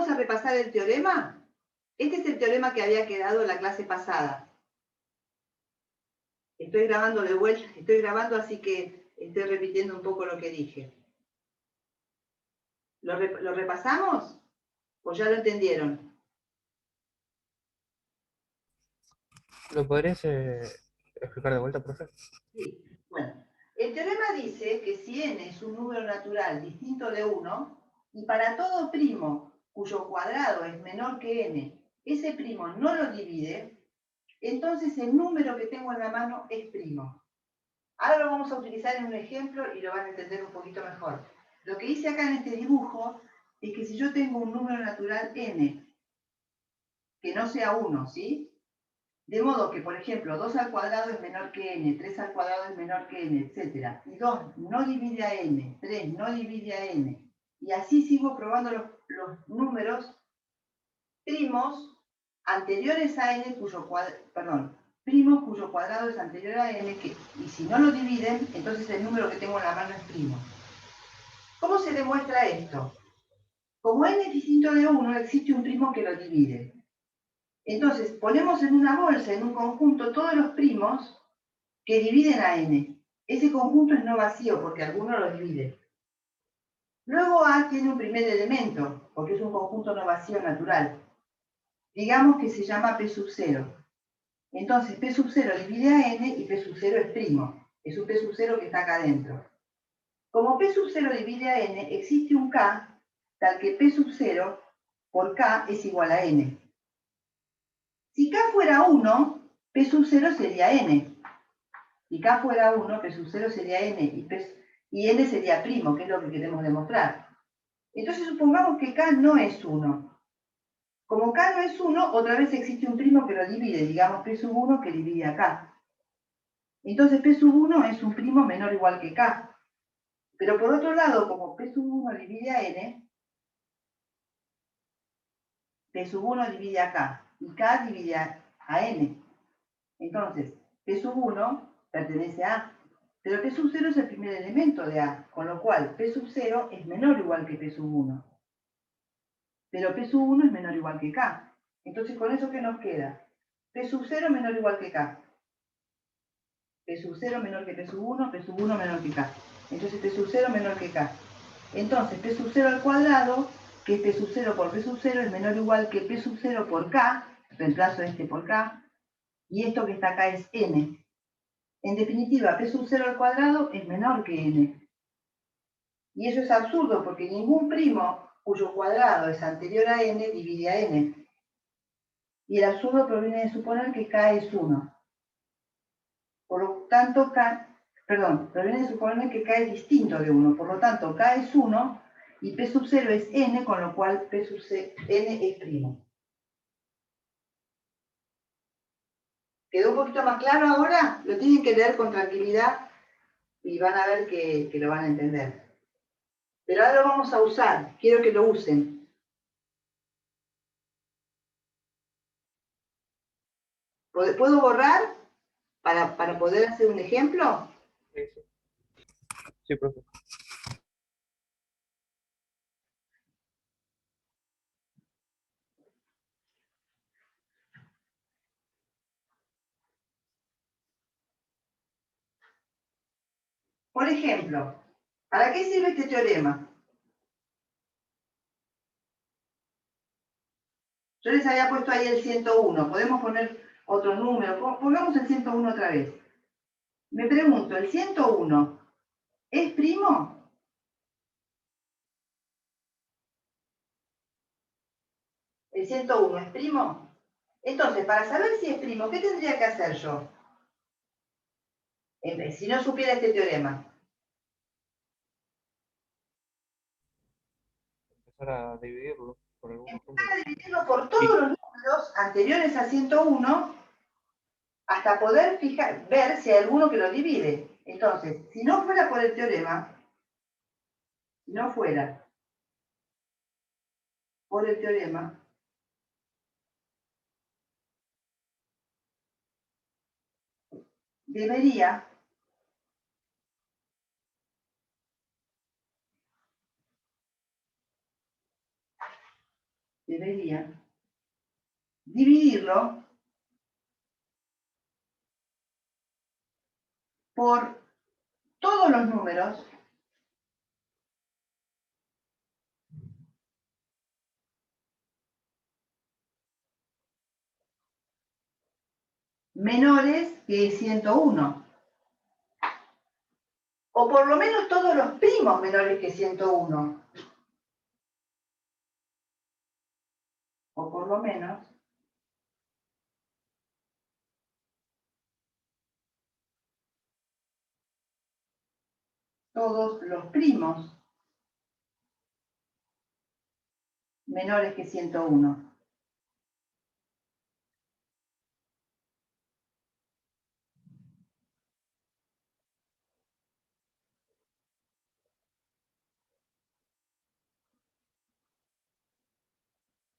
Vamos a repasar el teorema. Este es el teorema que había quedado en la clase pasada. Estoy grabando de vuelta, estoy grabando, así que estoy repitiendo un poco lo que dije. ¿Lo repasamos? ¿O ya lo entendieron? ¿Lo podrías explicar de vuelta, profe? Sí. Bueno, el teorema dice que si n es un número natural distinto de 1, y para todo primo cuyo cuadrado es menor que n, ese primo no lo divide, entonces el número que tengo en la mano es primo. Ahora lo vamos a utilizar en un ejemplo y lo van a entender un poquito mejor. Lo que hice acá en este dibujo es que si yo tengo un número natural n, que no sea 1, ¿sí? De modo que, por ejemplo, 2 al cuadrado es menor que n, 3 al cuadrado es menor que n, etc. Y 2 no divide a n, 3 no divide a n. Y así sigo probando los números primos anteriores a n primos cuyo cuadrado es anterior a n, y si no lo dividen, entonces el número que tengo en la mano es primo. ¿Cómo se demuestra esto? Como n es distinto de 1, existe un primo que lo divide. Entonces, ponemos en una bolsa, en un conjunto, todos los primos que dividen a n. Ese conjunto es no vacío, porque alguno lo divide. Luego A tiene un primer elemento, porque es un conjunto no vacío natural. Digamos que se llama P sub 0. Entonces, P sub 0 divide a n y P sub 0 es primo. Es un P sub 0 que está acá adentro. Como P sub 0 divide a n, existe un K, tal que P sub 0 por K es igual a n. Si K fuera 1, P sub 0 sería n. Si K fuera 1, P sub 0 sería n y n sería primo, que es lo que queremos demostrar. Entonces supongamos que K no es 1. Como K no es 1, otra vez existe un primo que lo divide, digamos P sub 1 que divide a K. Entonces P sub 1 es un primo menor o igual que K. Pero por otro lado, como P sub 1 divide a n, P sub 1 divide a K y K divide a n. Entonces, P sub 1 pertenece a A. Pero P sub 0 es el primer elemento de A, con lo cual P sub 0 es menor o igual que P sub 1. Pero P sub 1 es menor o igual que K. Entonces, ¿con eso qué nos queda? P sub 0 menor o igual que K. P sub 0 menor que P sub 1, P sub 1 menor que K. Entonces, P sub 0 menor que K. Entonces, P sub 0 al cuadrado, que es P sub 0 por P sub 0, es menor o igual que P sub 0 por K, reemplazo este por K, y esto que está acá es n. En definitiva, P sub 0 al cuadrado es menor que n. Y eso es absurdo, porque ningún primo cuyo cuadrado es anterior a n divide a n. Y el absurdo proviene de suponer que k es 1. Por lo tanto, proviene de suponer que k es distinto de 1. Por lo tanto, k es 1 y P sub 0 es n, con lo cual P sub n es primo. ¿Quedó un poquito más claro ahora? Lo tienen que leer con tranquilidad y van a ver que lo van a entender. Pero ahora lo vamos a usar. Quiero que lo usen. ¿Puedo borrar para poder hacer un ejemplo? Sí, sí. Sí, profe. Por ejemplo, ¿para qué sirve este teorema? Yo les había puesto ahí el 101. Podemos poner otro número. Pongamos el 101 otra vez. Me pregunto, ¿el 101 es primo? ¿El 101 es primo? Entonces, para saber si es primo, ¿qué tendría que hacer yo? Si no supiera este teorema. Empezar a dividirlo por algunos Empezar números. a dividirlo por todos los números anteriores a 101 hasta poder ver si hay alguno que lo divide. Entonces, si no fuera por el teorema, si no fuera por el teorema, debería debería dividirlo por todos los números menores que 101. O por lo menos todos los primos menores que 101. O por lo menos todos los primos menores que 101.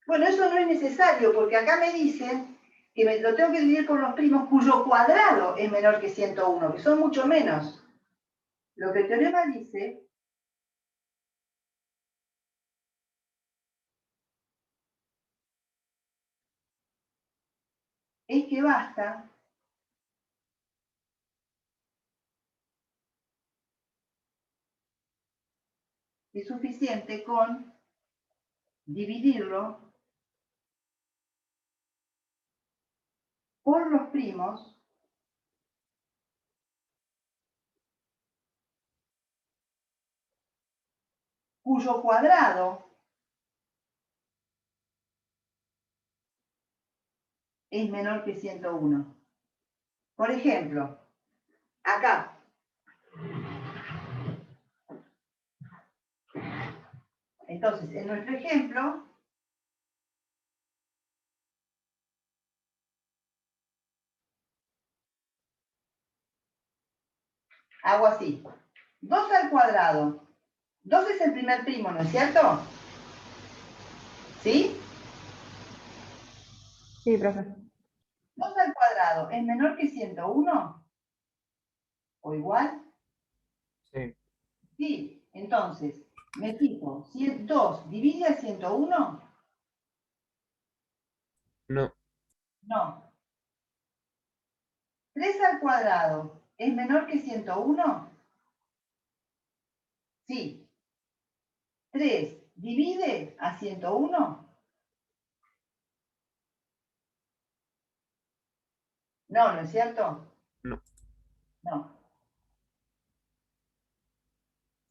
Bueno, eso no es necesario, porque acá me dicen que lo tengo que dividir por los primos cuyo cuadrado es menor que 101, que son mucho menos. Lo que el teorema dice es que basta es suficiente con dividirlo por los primos cuyo cuadrado es menor que 101. Por ejemplo, acá, entonces, en nuestro ejemplo, hago así. 2 al cuadrado. 2 es el primer primo, ¿no es cierto? ¿Sí? Sí, profe. 2 al cuadrado es menor que 101 o igual. Sí. Sí, entonces, me fijo, 2 divide a 101, No. no. 3 al cuadrado es menor que 101, sí. 3 divide a 101, no, ¿no es cierto? No. No.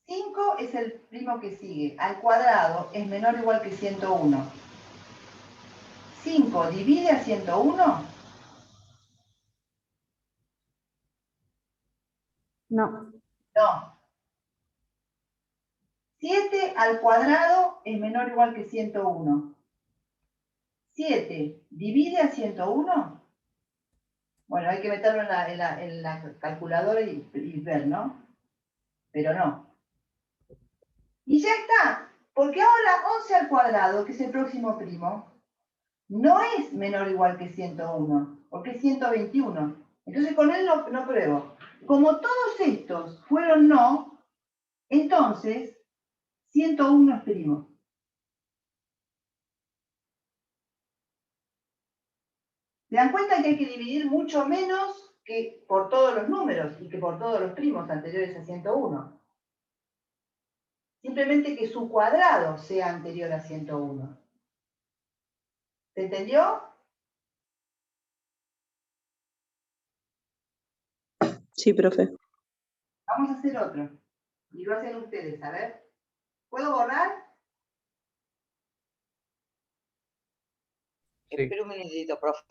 5 es el primo que sigue, al cuadrado es menor o igual que 101. 5 divide a 101, No. no. 7 al cuadrado es menor o igual que 101. 7 divide a 101. Bueno, hay que meterlo en la calculadora y ver, ¿no? Pero no. Y ya está. Porque ahora 11 al cuadrado, que es el próximo primo, no es menor o igual que 101, porque es 121. Entonces con él no pruebo. Como todos estos fueron no, entonces 101 es primo. ¿Se dan cuenta que hay que dividir mucho menos que por todos los números y que por todos los primos anteriores a 101? Simplemente que su cuadrado sea anterior a 101. ¿Se entendió? Sí, profe. Vamos a hacer otro. Y lo hacen ustedes, a ver. ¿Puedo borrar? Sí. Espera un minutito, profe.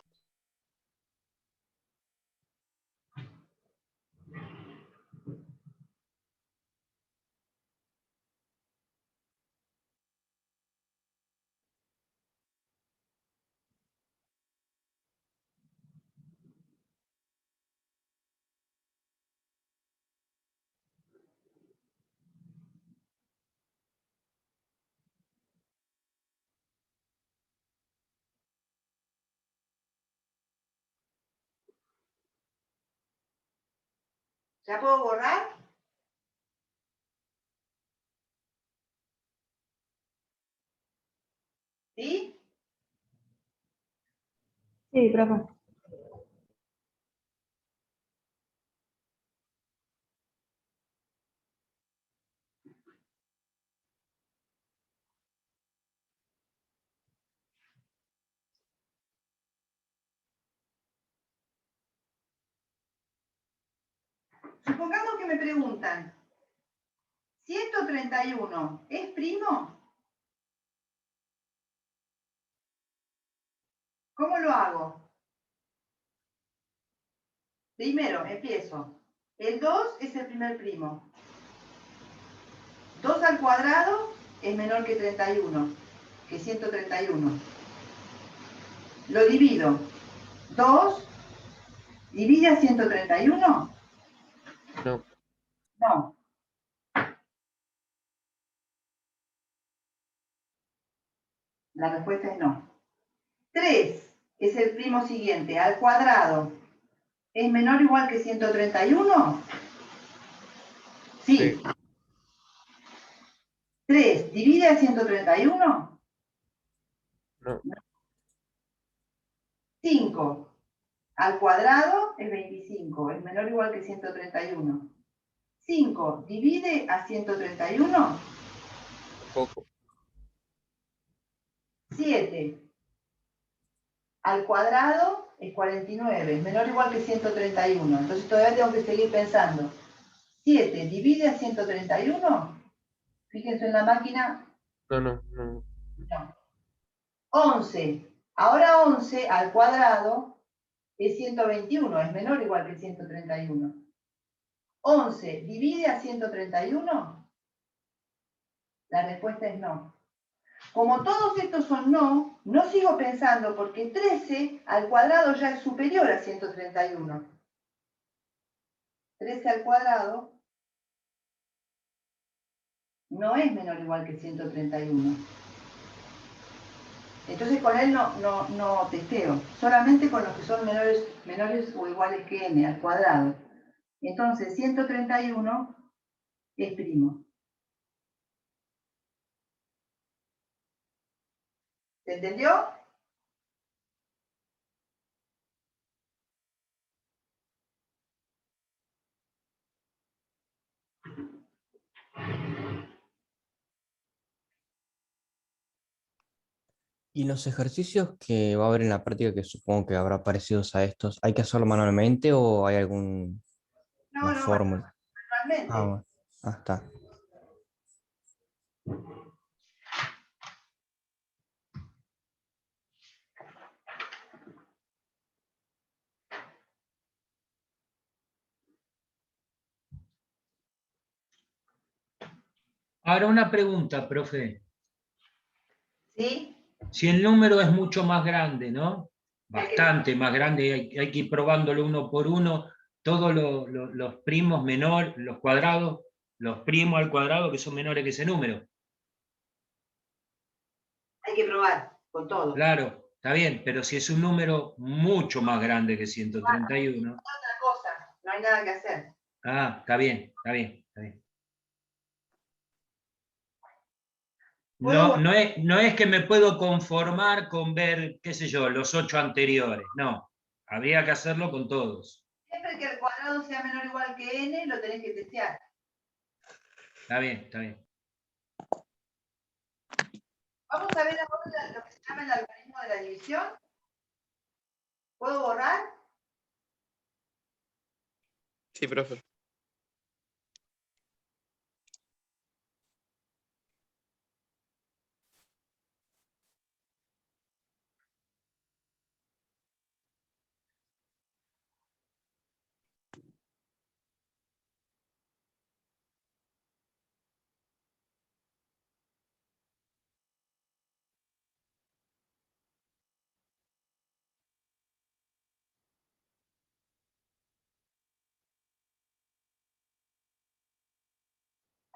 ¿Ya puedo borrar? ¿Sí? Sí, profe. Supongamos que me preguntan, ¿131 es primo? ¿Cómo lo hago? Primero, empiezo. El 2 es el primer primo. 2 al cuadrado es menor que 31, que 131. Lo divido. 2 divide a 131. No. No. La respuesta es no. 3 es el primo siguiente, al cuadrado. ¿Es menor o igual que 131? Sí. Sí. 3 divide a 131. No. 5 al cuadrado es 25, es menor o igual que 131. 5 divide a 131. Poco. 7 al cuadrado es 49, es menor o igual que 131. Entonces todavía tengo que seguir pensando. 7 divide a 131. Fíjense en la máquina. No, no, no. No. 11. Ahora 11 al cuadrado es 121, es menor o igual que 131. 11 divide a 131. La respuesta es no. Como todos estos son no, no sigo pensando porque 13 al cuadrado ya es superior a 131. 13 al cuadrado no es menor o igual que 131. Entonces con él no testeo, solamente con los que son menores o iguales que n al cuadrado. Entonces 131 es primo. ¿Se entendió? Y los ejercicios que va a haber en la práctica, que supongo que habrá parecidos a estos, ¿hay que hacerlo manualmente o hay alguna No, fórmula? Ah, manualmente. bueno. Ah, está. Ahora una pregunta, profe. ¿Sí? Si el número es mucho más grande, ¿no? Bastante más grande, hay que ir probándolo uno por uno, todos los primos menores, los cuadrados, los primos al cuadrado que son menores que ese número. Hay que probar con todo. Claro, está bien, pero si es un número mucho más grande que 131, Otra cosa, no hay nada que hacer. ah, está bien, está bien, está bien. No, no es que me puedo conformar con ver, qué sé yo, los 8 anteriores, no. Habría que hacerlo con todos. Siempre que el cuadrado sea menor o igual que n, lo tenés que testear. Está bien, está bien. Vamos a ver ahora lo que se llama el algoritmo de la división. ¿Puedo borrar? Sí, profe.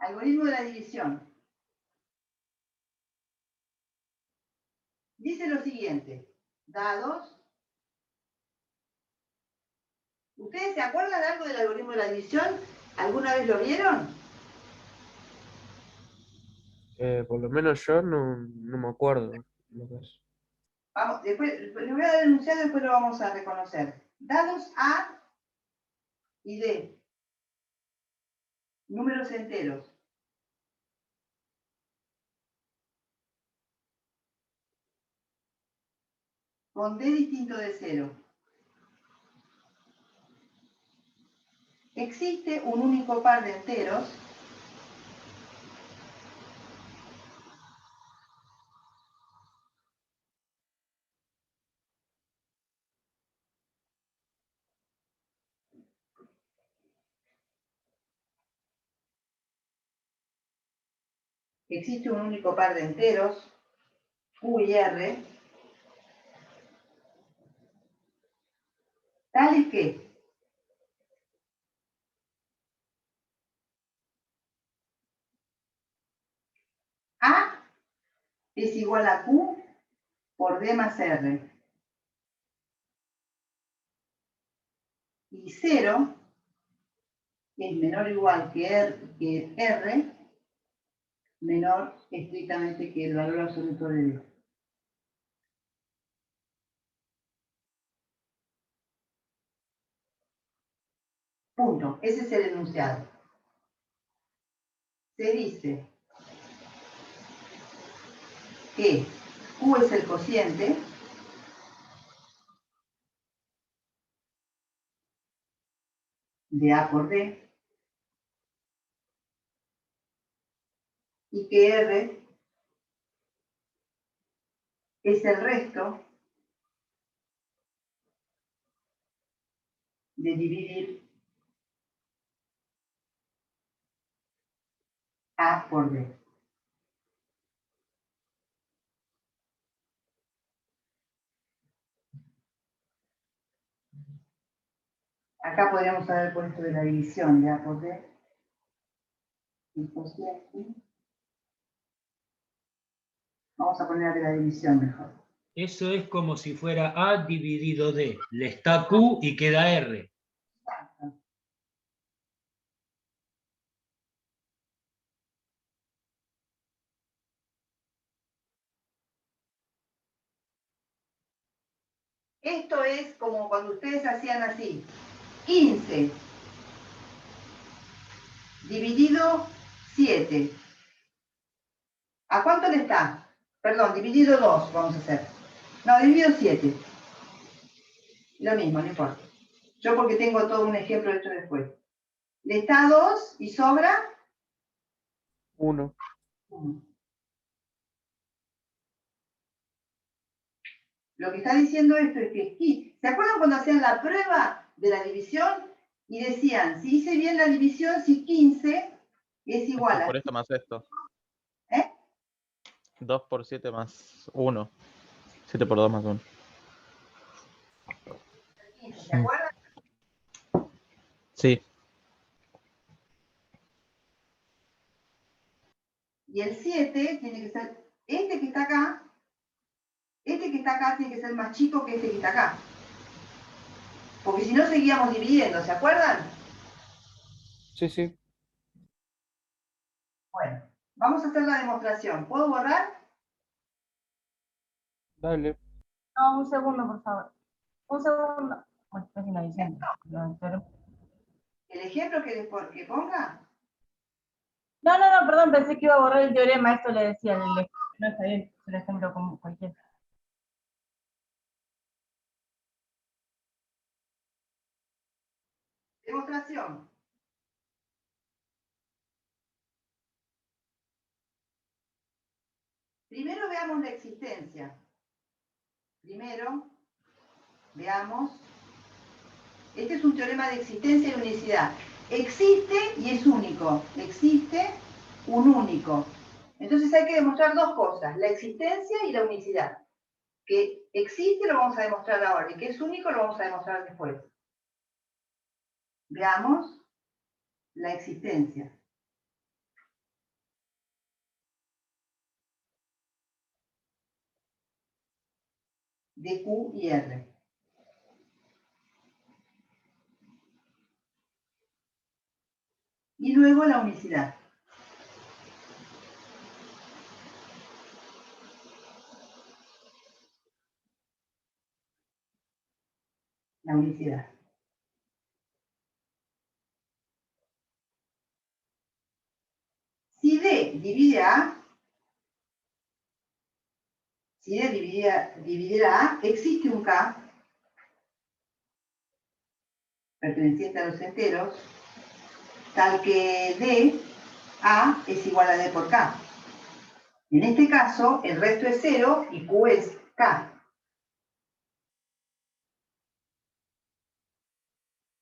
Algoritmo de la división. Dice lo siguiente. Dados. ¿Ustedes se acuerdan de algo del algoritmo de la división? ¿Alguna vez lo vieron? Por lo menos yo no me acuerdo lo que es. Vamos, después, le voy a dar el enunciado y después lo vamos a reconocer. Dados A y D, números enteros. Con D distinto de 0. Existe un único par de enteros Q y R, tales que A es igual a Q por D más R. Y 0 es menor o igual que R, menor estrictamente que el valor absoluto de D. Punto. Ese es el enunciado. Se dice que Q es el cociente de A por D y que R es el resto de dividir A por D. Acá podríamos haber puesto de la división de A por D. El cociente. Vamos a poner de la división mejor. Eso es como si fuera A dividido D. Le está Q y queda R. Esto es como cuando ustedes hacían así. 15 dividido 7. ¿A cuánto le está? Perdón, dividido 2 vamos a hacer. No, dividido 7. Lo mismo, no importa. Yo porque tengo todo un ejemplo hecho después. Le está 2 y sobra 1. 1. Lo que está diciendo esto es que, ¿se acuerdan cuando hacían la prueba de la división? Y decían, si hice bien la división, si 15 es igual Esto a... por esto más esto. ¿Eh? 2 por 7 más 1. 7 por 2 más 1. 15, ¿se acuerdan? Sí. Y el 7 tiene que ser, este que está acá tiene que ser más chico que este que está acá. Porque si no seguíamos dividiendo, ¿se acuerdan? Sí, sí. Bueno, vamos a hacer la demostración. ¿Puedo borrar? Dale. No, un segundo, por favor. Un segundo. Bueno, está finalizando. ¿El ejemplo que ponga? No, perdón, pensé que iba a borrar el teorema, esto le decía el ejemplo. No está bien, es un ejemplo como cualquiera. Demostración. Primero veamos la existencia. Primero, veamos. Este es un teorema de existencia y unicidad. Existe y es único. Existe un único. Entonces hay que demostrar dos cosas, la existencia y la unicidad. Que existe lo vamos a demostrar ahora y que es único lo vamos a demostrar después. Veamos la existencia. De Q y R. Y luego la unicidad. la unicidad. Si D divide a, si D dividiera a, existe un K perteneciente a los enteros, tal que D, A es igual a D por K. En este caso, el resto es 0 y Q es K.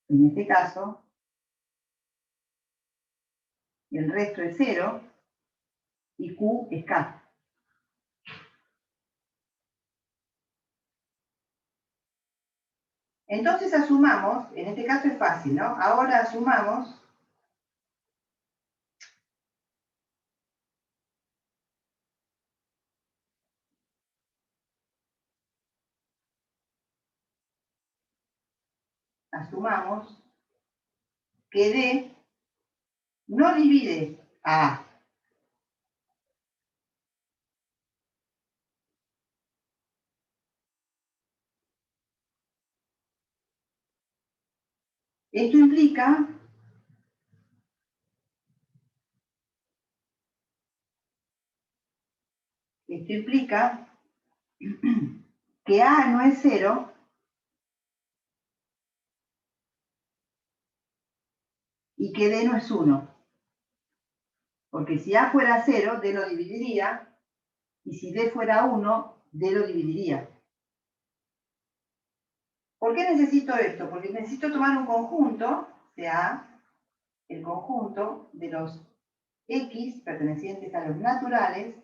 En este caso, el resto es 0 y Q es K. Entonces asumamos, en este caso es fácil, ¿no? Ahora asumamos que D no divide a A. Esto implica que A no es 0 y que D no es 1. Porque si A fuera 0, D lo dividiría, y si D fuera 1, D lo dividiría. ¿Por qué necesito esto? Porque necesito tomar un conjunto, sea el conjunto de los X pertenecientes a los naturales,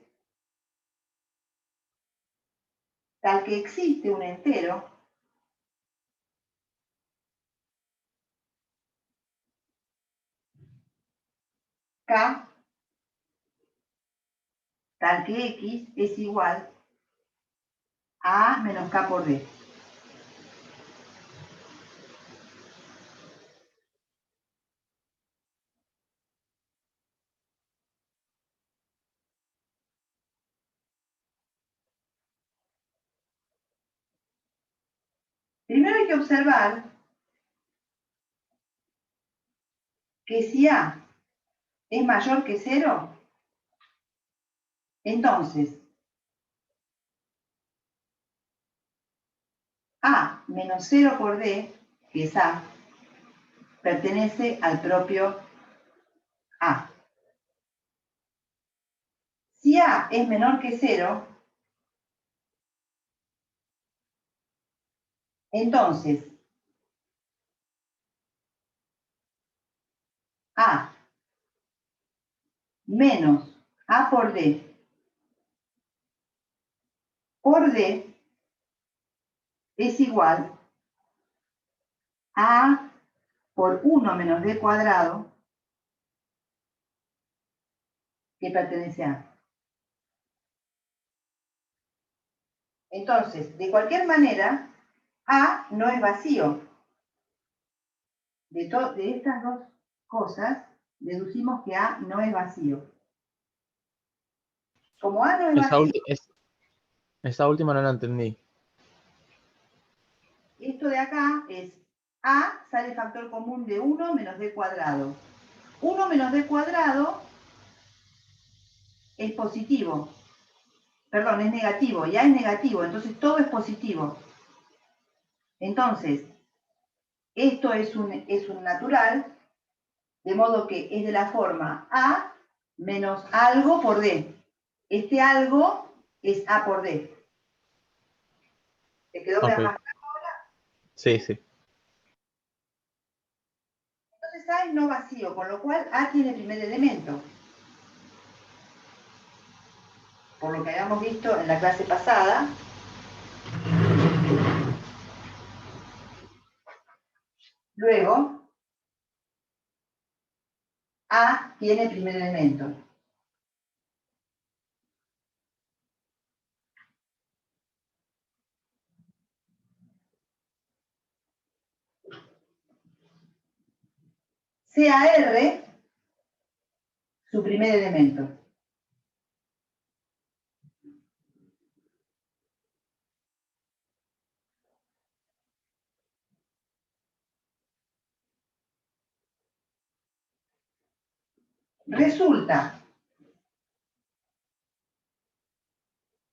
tal que existe un entero K, tal que X es igual a A menos K por D. Primero hay que observar que si A es mayor que 0, entonces A menos 0 por D, que es A, pertenece al propio A. Si A es menor que 0, entonces A menos A por D es igual a A por 1 menos D cuadrado, que pertenece a A. Entonces, de cualquier manera, A no es vacío. De estas dos cosas, deducimos que A no es vacío. Como A no es Esa, vacío, esa última no la entendí. esto de acá es A sale factor común de 1 menos D cuadrado. 1 menos D cuadrado es positivo. Perdón, es negativo. Y A es negativo, entonces todo es positivo. Entonces, esto es un natural, de modo que es de la forma A menos algo por D. Este algo es A por D. ¿Te quedó Ok. más? Sí, sí. Entonces A es no vacío, con lo cual A tiene primer elemento. Por lo que habíamos visto en la clase pasada. Luego, A tiene primer elemento. Sea R su primer elemento. Resulta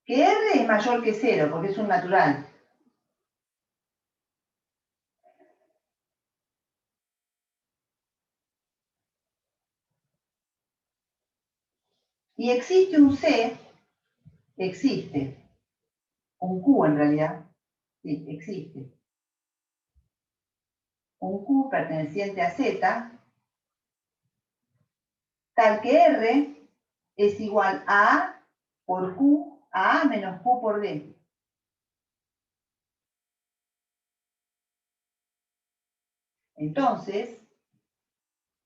que R es mayor que 0, porque es un natural. Y existe un C, existe, un Q en realidad, sí, existe. Un Q perteneciente a Z, tal que R es igual a A por Q, a A menos Q por D. Entonces,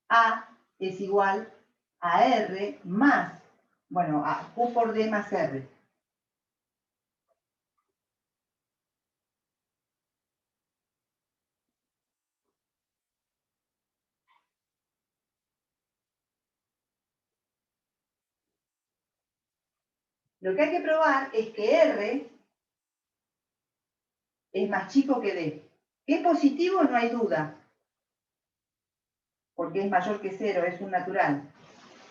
A es igual a R más, bueno, a Q por D más R. Lo que hay que probar es que R es más chico que D. Que es positivo no hay duda, porque es mayor que 0, es un natural.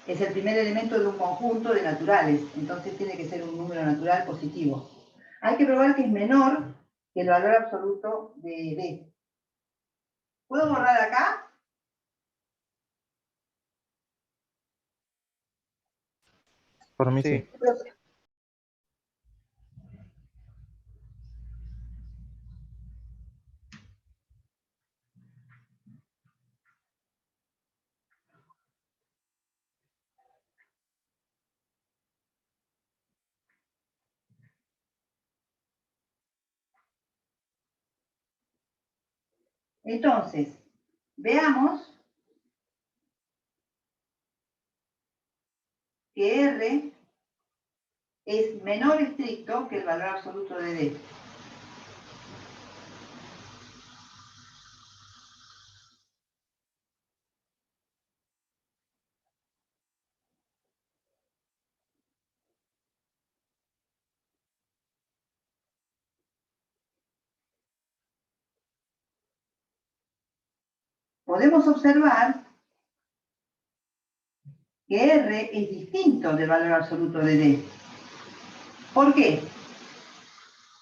Es el primer elemento de un conjunto de naturales, entonces tiene que ser un número natural positivo. Hay que probar que es menor que el valor absoluto de D. ¿Puedo borrar acá? Por mí Sí. sí. Entonces, veamos que R es menor estricto que el valor absoluto de D. Podemos observar que R es distinto del valor absoluto de D. ¿Por qué?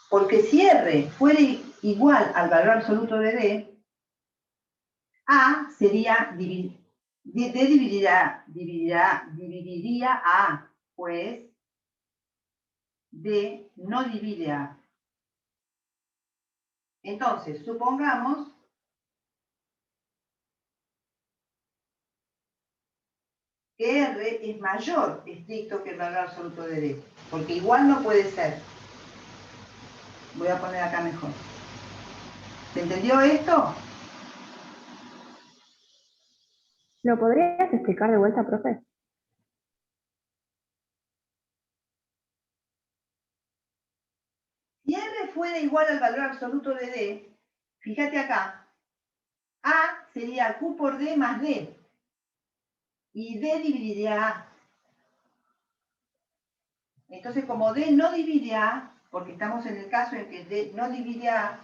Porque si R fuera igual al valor absoluto de D, A sería, D dividiría a A, pues D no divide a A. Entonces, supongamos que R es mayor estricto que el valor absoluto de D, porque igual no puede ser. Voy a poner acá mejor. ¿Se entendió esto? ¿Lo podrías explicar de vuelta, profe? Si R fuera igual al valor absoluto de D, fíjate acá, A sería Q por D más D, y D dividiría A. Entonces, como D no divide A, porque estamos en el caso en que D no divide A,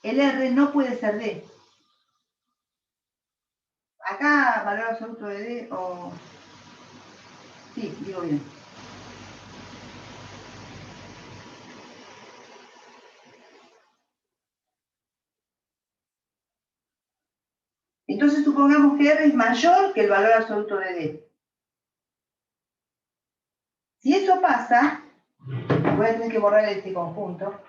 el R no puede ser D. Acá, valor absoluto de D, o... Sí, digo bien. Entonces, supongamos que R es mayor que el valor absoluto de D. Si eso pasa, voy a tener que borrar este conjunto.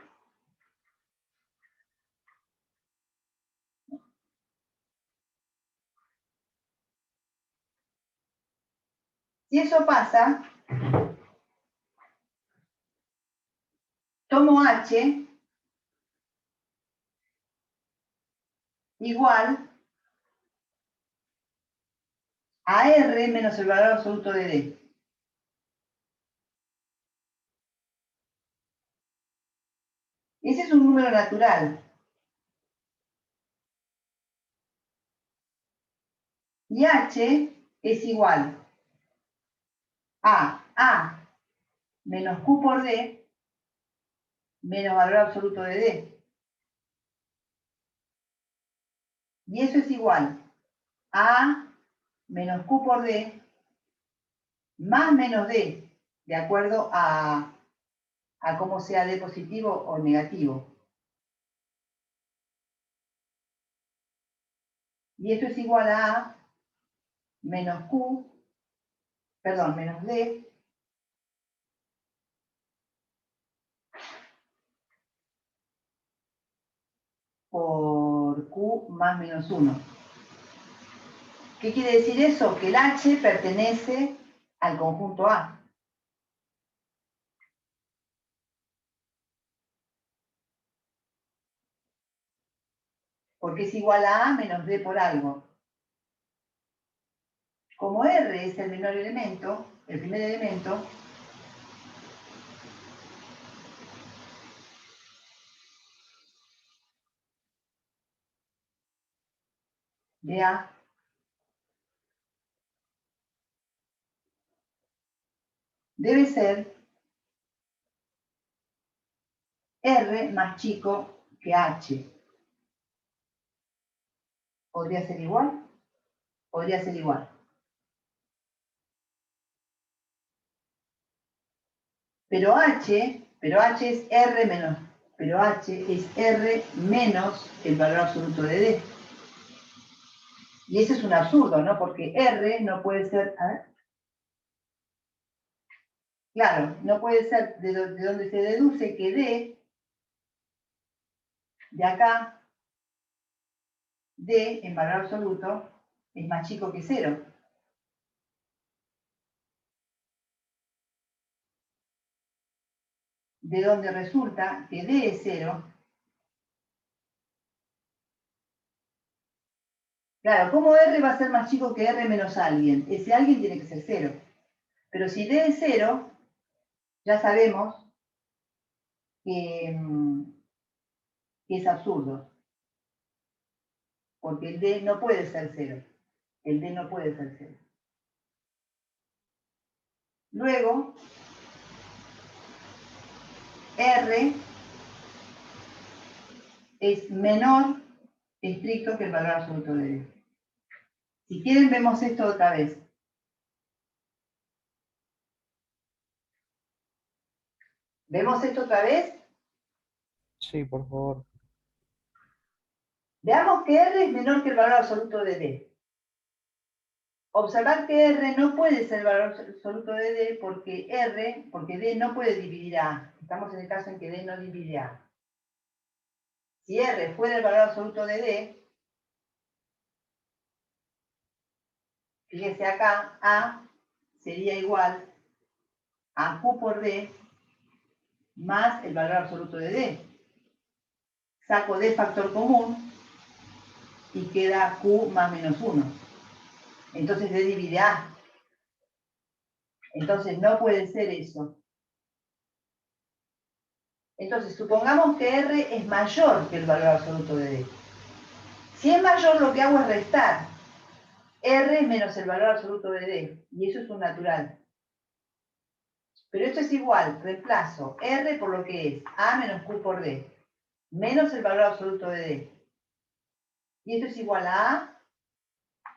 Si eso pasa, tomo H igual a R menos el valor absoluto de D. Ese es un número natural. Y H es igual a A menos Q por D menos valor absoluto de D. Y eso es igual a A menos Q por D más menos D, de acuerdo a cómo sea D positivo o negativo. Y esto es igual a menos Q, perdón, menos D, por Q más menos 1. ¿Qué quiere decir eso? Que el H pertenece al conjunto A. Porque es igual a menos D por algo. Como R es el menor elemento, el primer elemento, de A, debe ser R más chico que H. ¿Podría ser igual? Podría ser igual. Pero H es R menos, pero H es R menos el valor absoluto de D. Y eso es un absurdo, ¿no? Porque R no puede ser, a ver. Claro, no puede ser de donde se deduce que D, de acá, D en valor absoluto, es más chico que 0. De donde resulta que D es 0. Claro, ¿cómo R va a ser más chico que R menos alguien? Ese alguien tiene que ser 0. Pero si D es 0, ya sabemos que es absurdo. Porque el D no puede ser 0. El D no puede ser 0. Luego, R es menor estricto que el valor absoluto de D. Si quieren, vemos esto otra vez. ¿Vemos esto otra vez? Sí, por favor. Veamos que R es menor que el valor absoluto de D. Observar que R no puede ser el valor absoluto de D porque D no puede dividir A. Estamos en el caso en que D no divide A. Si R fuera el valor absoluto de D, fíjense acá, A sería igual a Q por D más el valor absoluto de D. Saco D factor común y queda Q más menos 1. Entonces D divide A. Entonces no puede ser eso. Entonces supongamos que R es mayor que el valor absoluto de D. Si es mayor, lo que hago es restar R menos el valor absoluto de D. Y eso es un natural. Pero esto es igual, reemplazo R por lo que es A menos Q por D, menos el valor absoluto de D. Y esto es igual a A,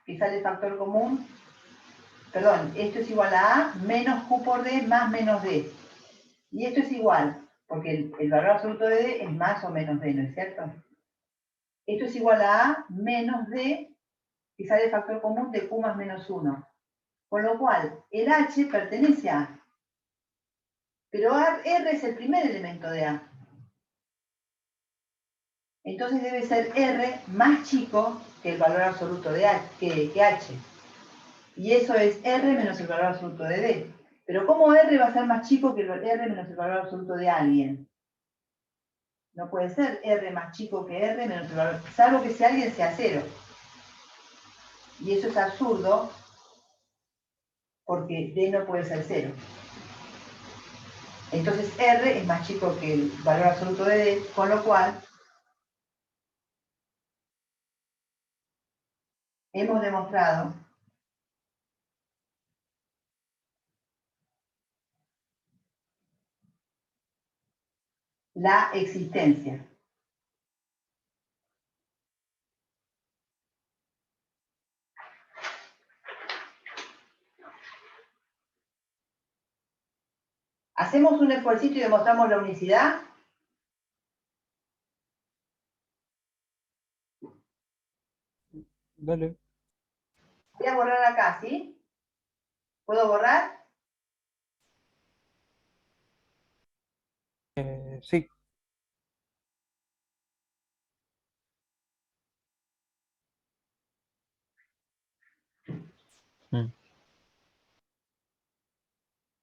que sale factor común, perdón, esto es igual a A menos Q por D más menos D. Y esto es igual, porque el valor absoluto de D es más o menos D, ¿no es cierto? Esto es igual a A menos D, que sale factor común de Q más menos 1. Con lo cual, el H pertenece a A. Pero R es el primer elemento de A. Entonces debe ser R más chico que el valor absoluto de H, que H. Y eso es R menos el valor absoluto de D. Pero ¿cómo R va a ser más chico que R menos el valor absoluto de alguien? No puede ser R más chico que R menos el valor, salvo que si alguien sea 0. Y eso es absurdo porque D no puede ser 0. Entonces R es más chico que el valor absoluto de D, con lo cual hemos demostrado la existencia ¿Hacemos un esfuercito y demostramos la unicidad? Dale. Voy a borrar acá, ¿sí? ¿Puedo borrar? Sí. Mm.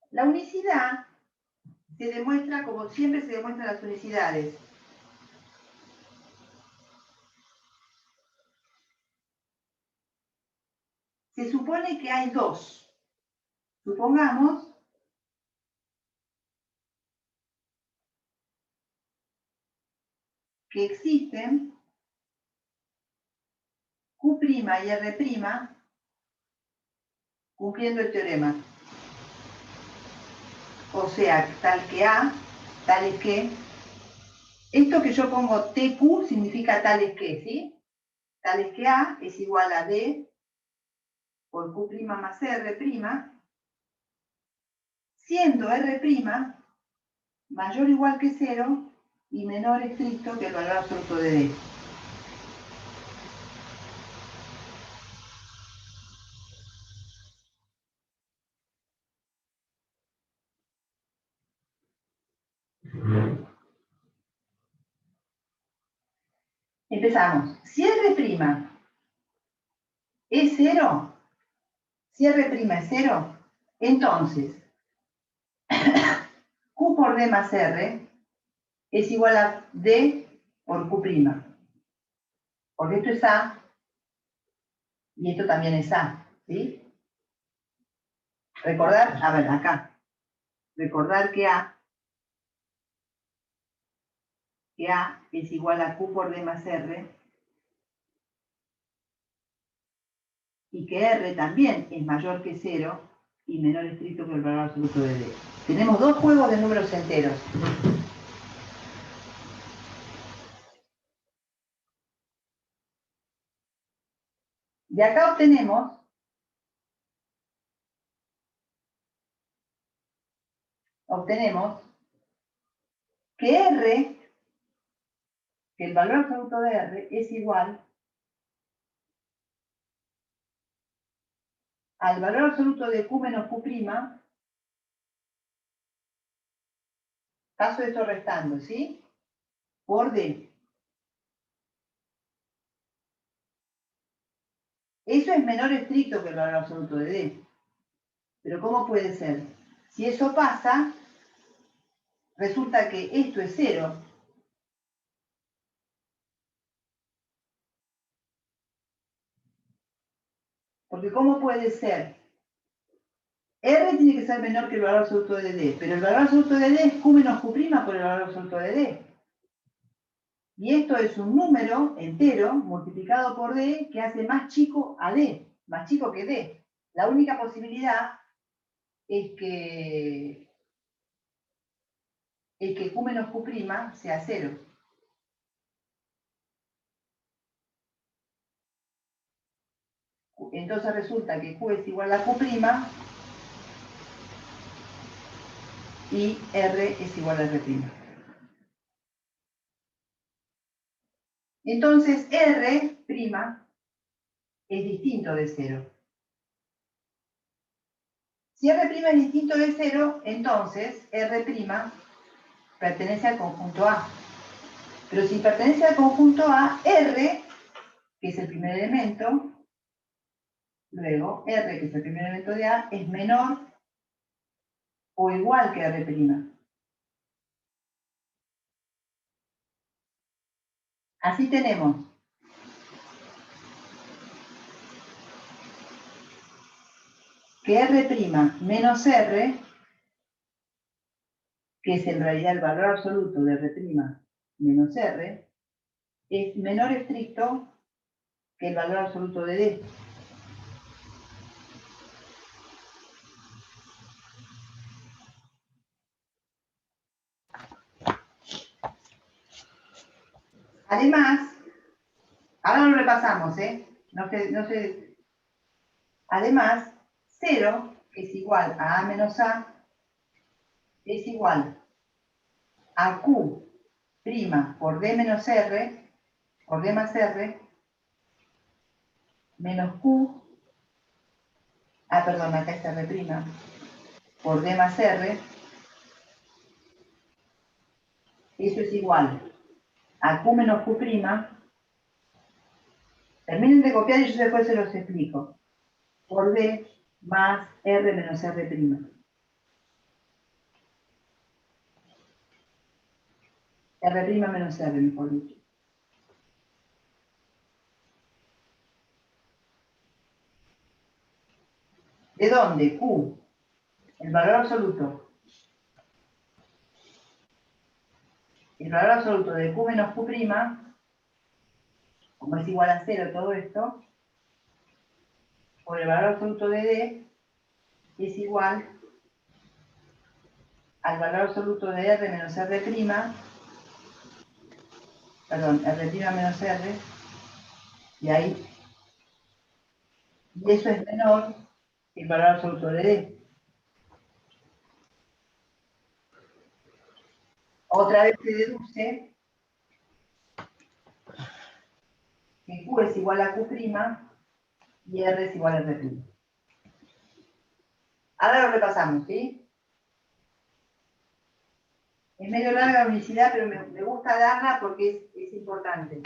La unicidad se demuestra como siempre se demuestran las unicidades. Se supone que hay dos. Supongamos que existen Q' y R' cumpliendo el teorema. O sea, tal que A, tales que... Esto que yo pongo TQ significa tales que, ¿sí? Tales que A es igual a D por Q' más R', siendo R' mayor o igual que 0 y menor estricto que el valor absoluto de D. Empezamos. Si R' es 0, si R' es 0, entonces Q por D más R es igual a D por Q'. Porque esto es A y esto también es A, ¿sí? Recordar, a ver, acá. Recordar que A es igual a Q por D más R y que R también es mayor que 0 y menor estricto que el valor absoluto de D. Tenemos dos juegos de números enteros. De acá obtenemos que R, que el valor absoluto de R es igual al valor absoluto de Q menos Q', paso esto restando, ¿sí? Por D. Eso es menor estricto que el valor absoluto de D. Pero ¿cómo puede ser? Si eso pasa, resulta que esto es 0. Porque ¿cómo puede ser? R tiene que ser menor que el valor absoluto de D, pero el valor absoluto de D es Q menos Q' por el valor absoluto de D. Y esto es un número entero multiplicado por D que hace más chico a D, más chico que D. La única posibilidad es que Q menos Q' sea 0. Entonces resulta que Q es igual a Q' y R es igual a R'. Entonces R' es distinto de 0. Si R' es distinto de 0, entonces R' pertenece al conjunto A. Pero si pertenece al conjunto A, R, que es el primer elemento, luego R, que es el primer elemento de A, es menor o igual que R'. Así tenemos que R' menos R, que es en realidad el valor absoluto de R' menos R, es menor estricto que el valor absoluto de D. Además, ahora lo repasamos, Además, 0 es igual a menos A, es igual a Q' por D menos R, por D más R, menos Q, perdón, acá está R', por D más R, eso es igual a Q menos Q'. Terminen de copiar y yo después se los explico. Por D más R menos R'. R' menos R, mejor dicho. ¿De dónde? Q, el valor absoluto. El valor absoluto de Q menos Q', como es igual a 0 todo esto, por el valor absoluto de D, es igual al valor absoluto de R menos R', perdón, R' menos R, y ahí, y eso es menor que el valor absoluto de D. Otra vez se deduce que Q es igual a Q' y R es igual a R'. Ahora lo repasamos, ¿sí? Es medio larga la unicidad, pero me gusta darla porque es importante.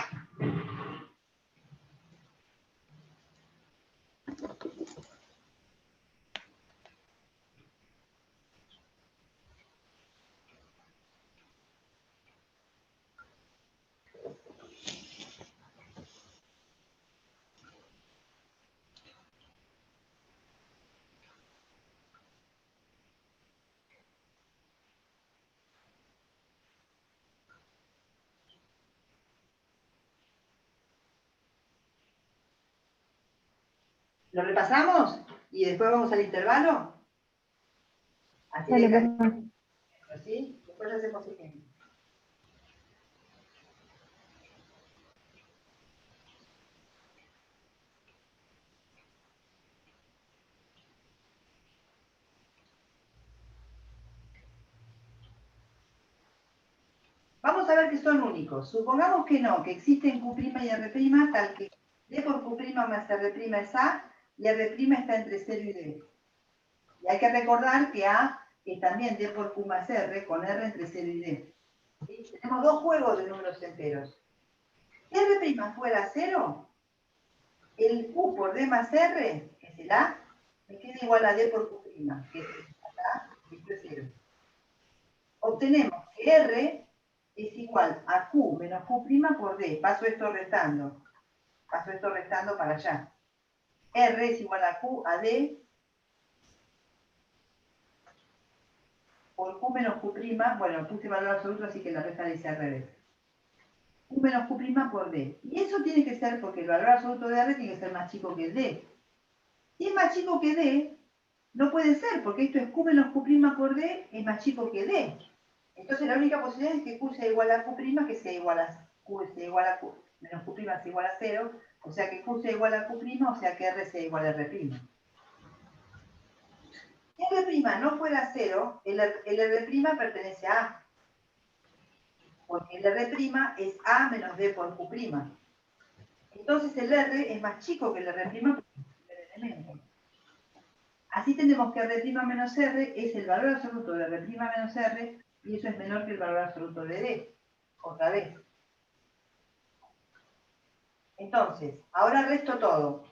¿Lo repasamos? Y después vamos al intervalo. Así Dale, de profe. ¿sí? Después hacemos ejemplo. Vamos a ver que son únicos. Supongamos que no, que existen Q' y R', tal que D por Q' más R' es A, y R' está entre 0 y D. Y hay que recordar que A es también D por Q más R, con R entre 0 y D. ¿Sí? Tenemos dos juegos de números enteros. Si R' fuera 0, el Q por D más R, que es el A, me queda igual a D por Q', que es acá, esto es 0. Obtenemos que R es igual a Q menos Q' por D. Paso esto restando para allá. R es igual a Q a D por Q menos Q', bueno, puse valor absoluto, así que la resta dice al revés. Q menos Q' por D. Y eso tiene que ser porque el valor absoluto de R tiene que ser más chico que el D. Si es más chico que D, no puede ser, porque esto es Q menos Q' por D, es más chico que D. Entonces la única posibilidad es que Q sea igual a Q', que sea igual a Q sea igual a Q, menos Q' sea igual a 0, o sea que Q sea igual a Q', o sea que R sea igual a R'. Si R' no fuera 0, el R' pertenece a A, porque el R' es A menos D por Q'. Entonces el R es más chico que el R' porque es el primer elemento. Así tenemos que R' menos R es el valor absoluto de R' menos R, y eso es menor que el valor absoluto de D. Otra vez. Entonces, ahora resto todo.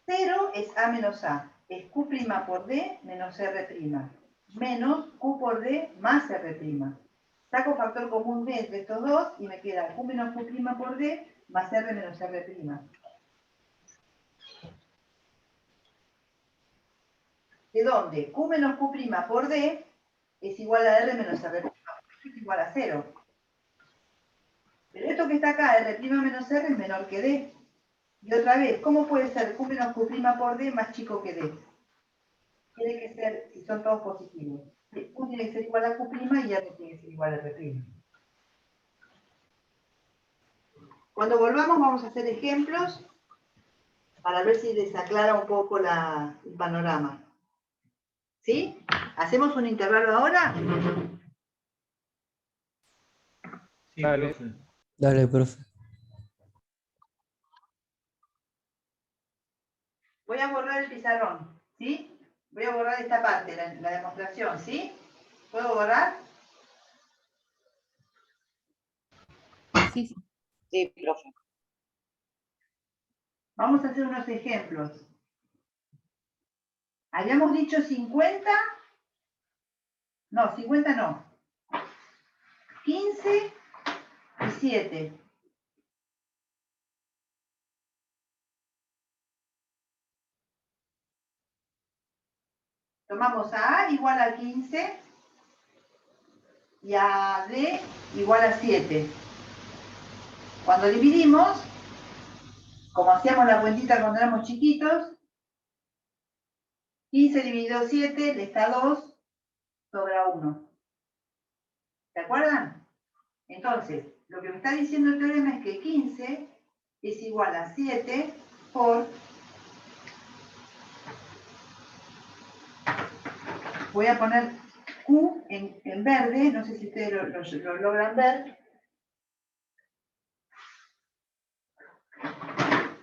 0 es A menos A, es Q' por D menos R', menos Q por D más R'. Saco factor común D entre estos dos y me queda Q menos Q' por D más R menos R'. ¿De dónde? Q menos Q' por D es igual a R menos R', es igual a 0. Pero esto que está acá, R' menos R, es menor que D. Y otra vez, ¿cómo puede ser Q menos Q' por D más chico que D? Tiene que ser, si son todos positivos. Q tiene que ser igual a Q' y R tiene que ser igual a R'. Cuando volvamos vamos a hacer ejemplos para ver si les aclara un poco el panorama. ¿Sí? ¿Hacemos un intervalo ahora? Sí, Dale. profe. Dale, profe. Voy a borrar el pizarrón, ¿sí? Voy a borrar esta parte, la demostración, ¿sí? ¿Puedo borrar? Sí, sí. Sí, profe. Vamos a hacer unos ejemplos. Habíamos dicho 50. No, 50 no. 15 y 7. Tomamos a A igual a 15 y a D igual a 7. Cuando dividimos, como hacíamos la cuentita cuando éramos chiquitos, 15 dividido 7 le está 2, sobra 1. ¿Se acuerdan? Entonces, lo que me está diciendo el teorema es que 15 es igual a 7 por... Voy a poner Q en verde, no sé si ustedes lo logran ver.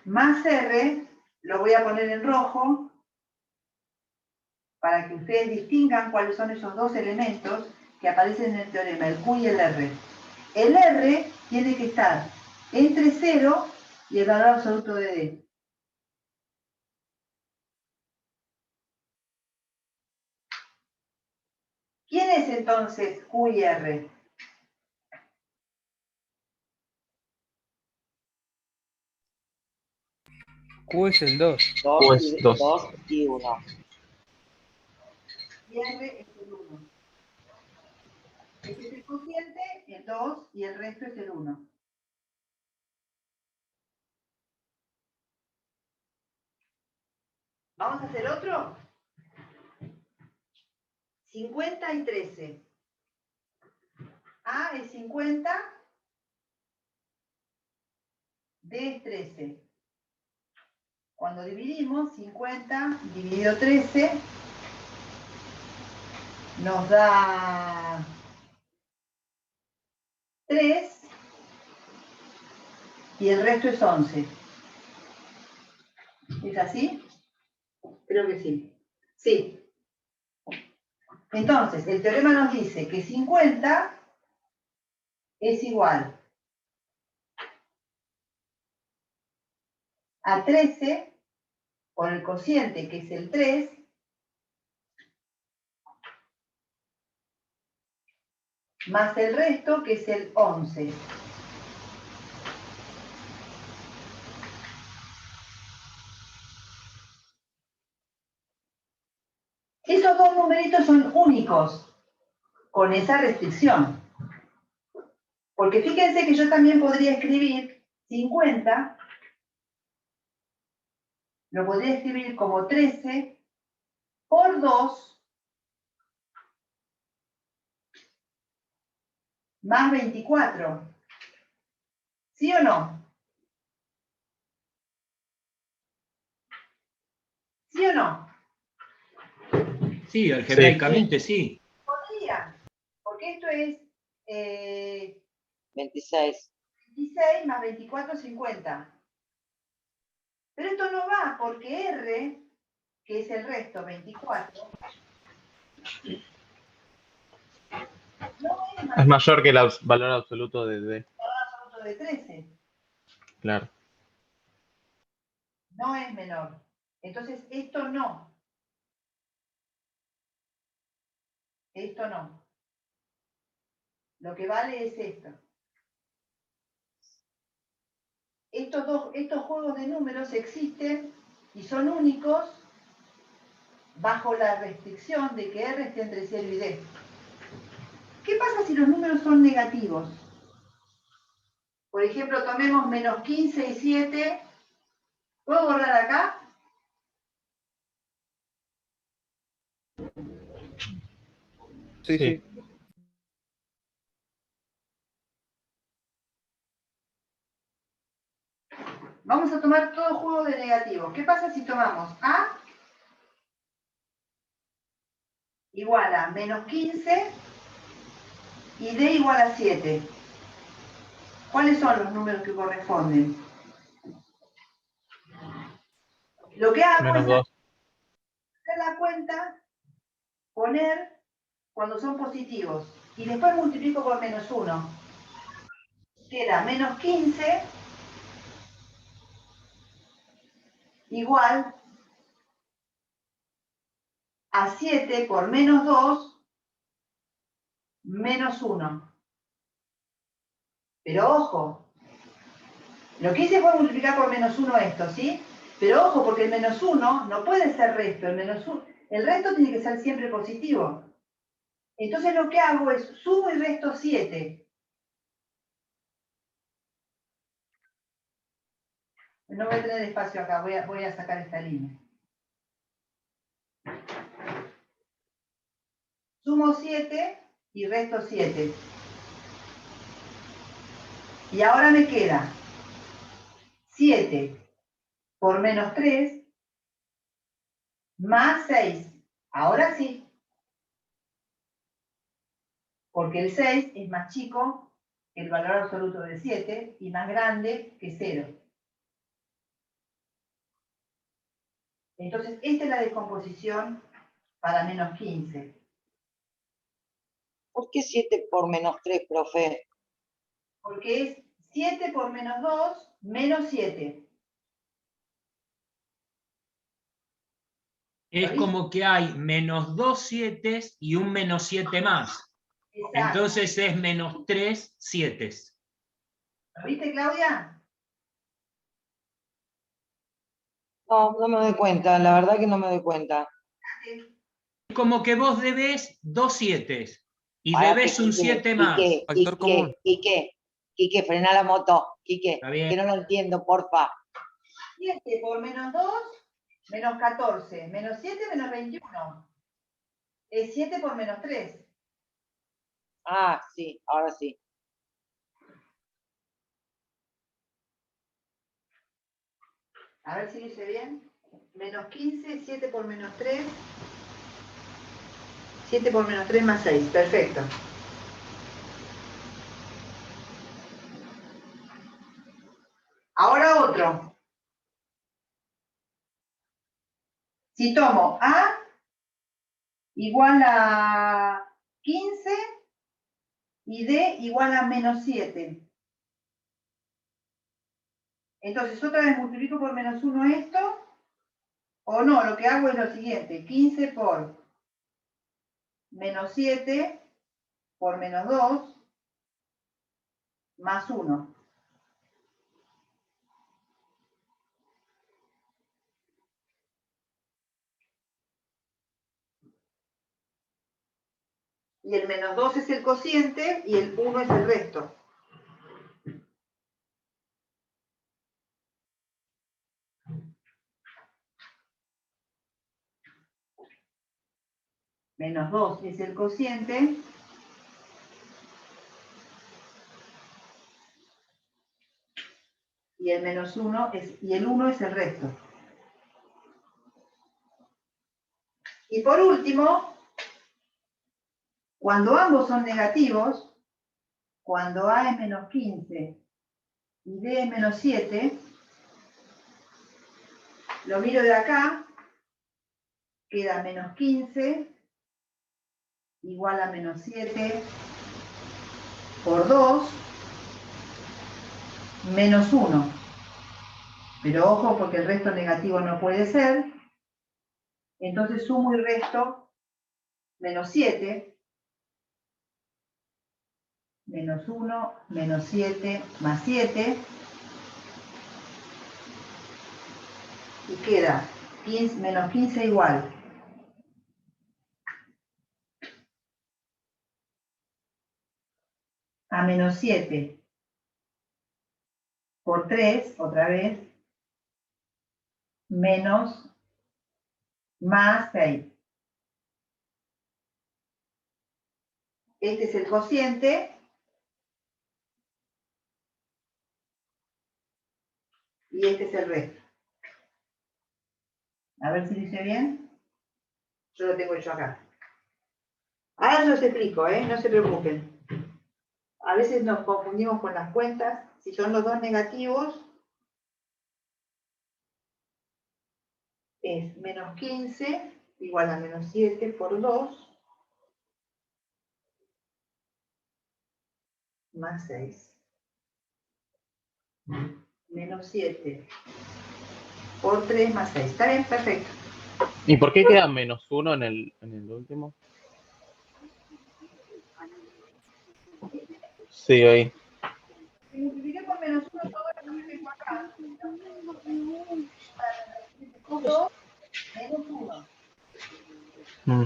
Más R, lo voy a poner en rojo, para que ustedes distingan cuáles son esos dos elementos que aparecen en el teorema, el Q y el R. El R tiene que estar entre 0 y el valor absoluto de D. ¿Quién es entonces Q y R? Q es el 2. 2 Pues y, 2. 2 y 1. Y R es el 1. Este es el cociente, el 2 y el resto es el 1. ¿Vamos a hacer otro? 50 y 13. A es 50, D es 13. Cuando dividimos, 50 dividido 13 nos da 3 y el resto es 11. ¿Es así? Creo que sí. Sí. Entonces, el teorema nos dice que 50 es igual a 13 por el cociente, que es el 3, más el resto, que es el 11. Esos dos numeritos son únicos, con esa restricción. Porque fíjense que yo también podría escribir 50, lo podría escribir como 13 por 2 más 24. ¿Sí o no? ¿Sí o no? Sí, algebraicamente sí. Podría, porque esto es 26. 26 más 24, 50. Pero esto no va porque R, que es el resto, 24, no es Es más mayor que el valor absoluto de D. absoluto de 13, Claro. no es menor. Entonces, esto no. Esto no. Lo que vale es esto. Estos juegos de números existen y son únicos bajo la restricción de que R esté entre 0 y D. ¿Qué pasa si los números son negativos? Por ejemplo, tomemos menos 15 y 7. ¿Puedo borrar acá? Sí, sí. Vamos a tomar todo juego de negativos. ¿Qué pasa si tomamos A igual a menos 15 y D igual a 7. ¿Cuáles son los números que corresponden? Lo que hago Menos es 2. hacer la cuenta, poner cuando son positivos y después multiplico por menos 1. Queda menos 15 igual a 7 por menos 2 menos 1. Pero ojo, lo que hice fue multiplicar por menos 1 esto, ¿sí? Pero ojo, porque el menos 1 no puede ser resto, el resto tiene que ser siempre positivo. Entonces lo que hago es sumo y resto 7. No voy a tener espacio acá, voy a sacar esta línea. Sumo 7 y resto 7. Y ahora me queda 7 por menos 3 más 6. Ahora sí. Porque el 6 es más chico que el valor absoluto de 7 y más grande que 0. Entonces, esta es la descomposición para menos 15. ¿Por qué 7 por menos 3, profe? Porque es 7 por menos 2 menos 7. Es como que hay menos 2 7 y un menos 7 más. Exacto. Entonces es menos 3 7. ¿Lo viste, Claudia? No, no me doy cuenta, la verdad que no me doy cuenta. Es como que vos debes 2 7 y Pará, debes un 7 más. Factor común. Quique, frená la moto. Quique, Está bien. que no lo entiendo, porfa. 7 por menos 2, menos 14. Menos 7, menos 21. Es 7 por menos 3. Ah, sí, ahora sí. A ver si lo hice bien. Menos 15, 7 por menos 3. 7 por menos 3 más 6. Perfecto. Ahora otro. Si tomo A igual a 15 y D igual a menos 7. Entonces otra vez multiplico por menos 1 esto. O no, lo que hago es lo siguiente. 15 por menos 7 por menos 2 más 1. Y el menos 2 es el cociente y el 1 es el resto. Menos 2 es el cociente. Y el menos 1 es, y el 1 es el resto. Y por último, cuando ambos son negativos, cuando A es menos 15 y D es menos 7, lo miro de acá, queda menos 15 igual a menos 7 por 2 menos 1. Pero ojo, porque el resto negativo no puede ser. Entonces sumo y resto menos 7, menos 1, menos 7, más 7. Y queda 15, menos 15 igual a menos 7 por 3, otra vez, menos más 6. Este es el cociente y este es el resto. A ver si dice bien. Yo lo tengo hecho acá. Ahora se los explico, no se preocupen. A veces nos confundimos con las cuentas. Si son los dos negativos, es menos 15 igual a menos 7 por 2 más 6. Menos 7 por 3 más 6. ¿Está bien? Perfecto. ¿Y por qué queda -1 en el último? Sí, ahí. Si multipliqué por menos 1 todo esto que tengo acá. Por 2 menos 1. Mm.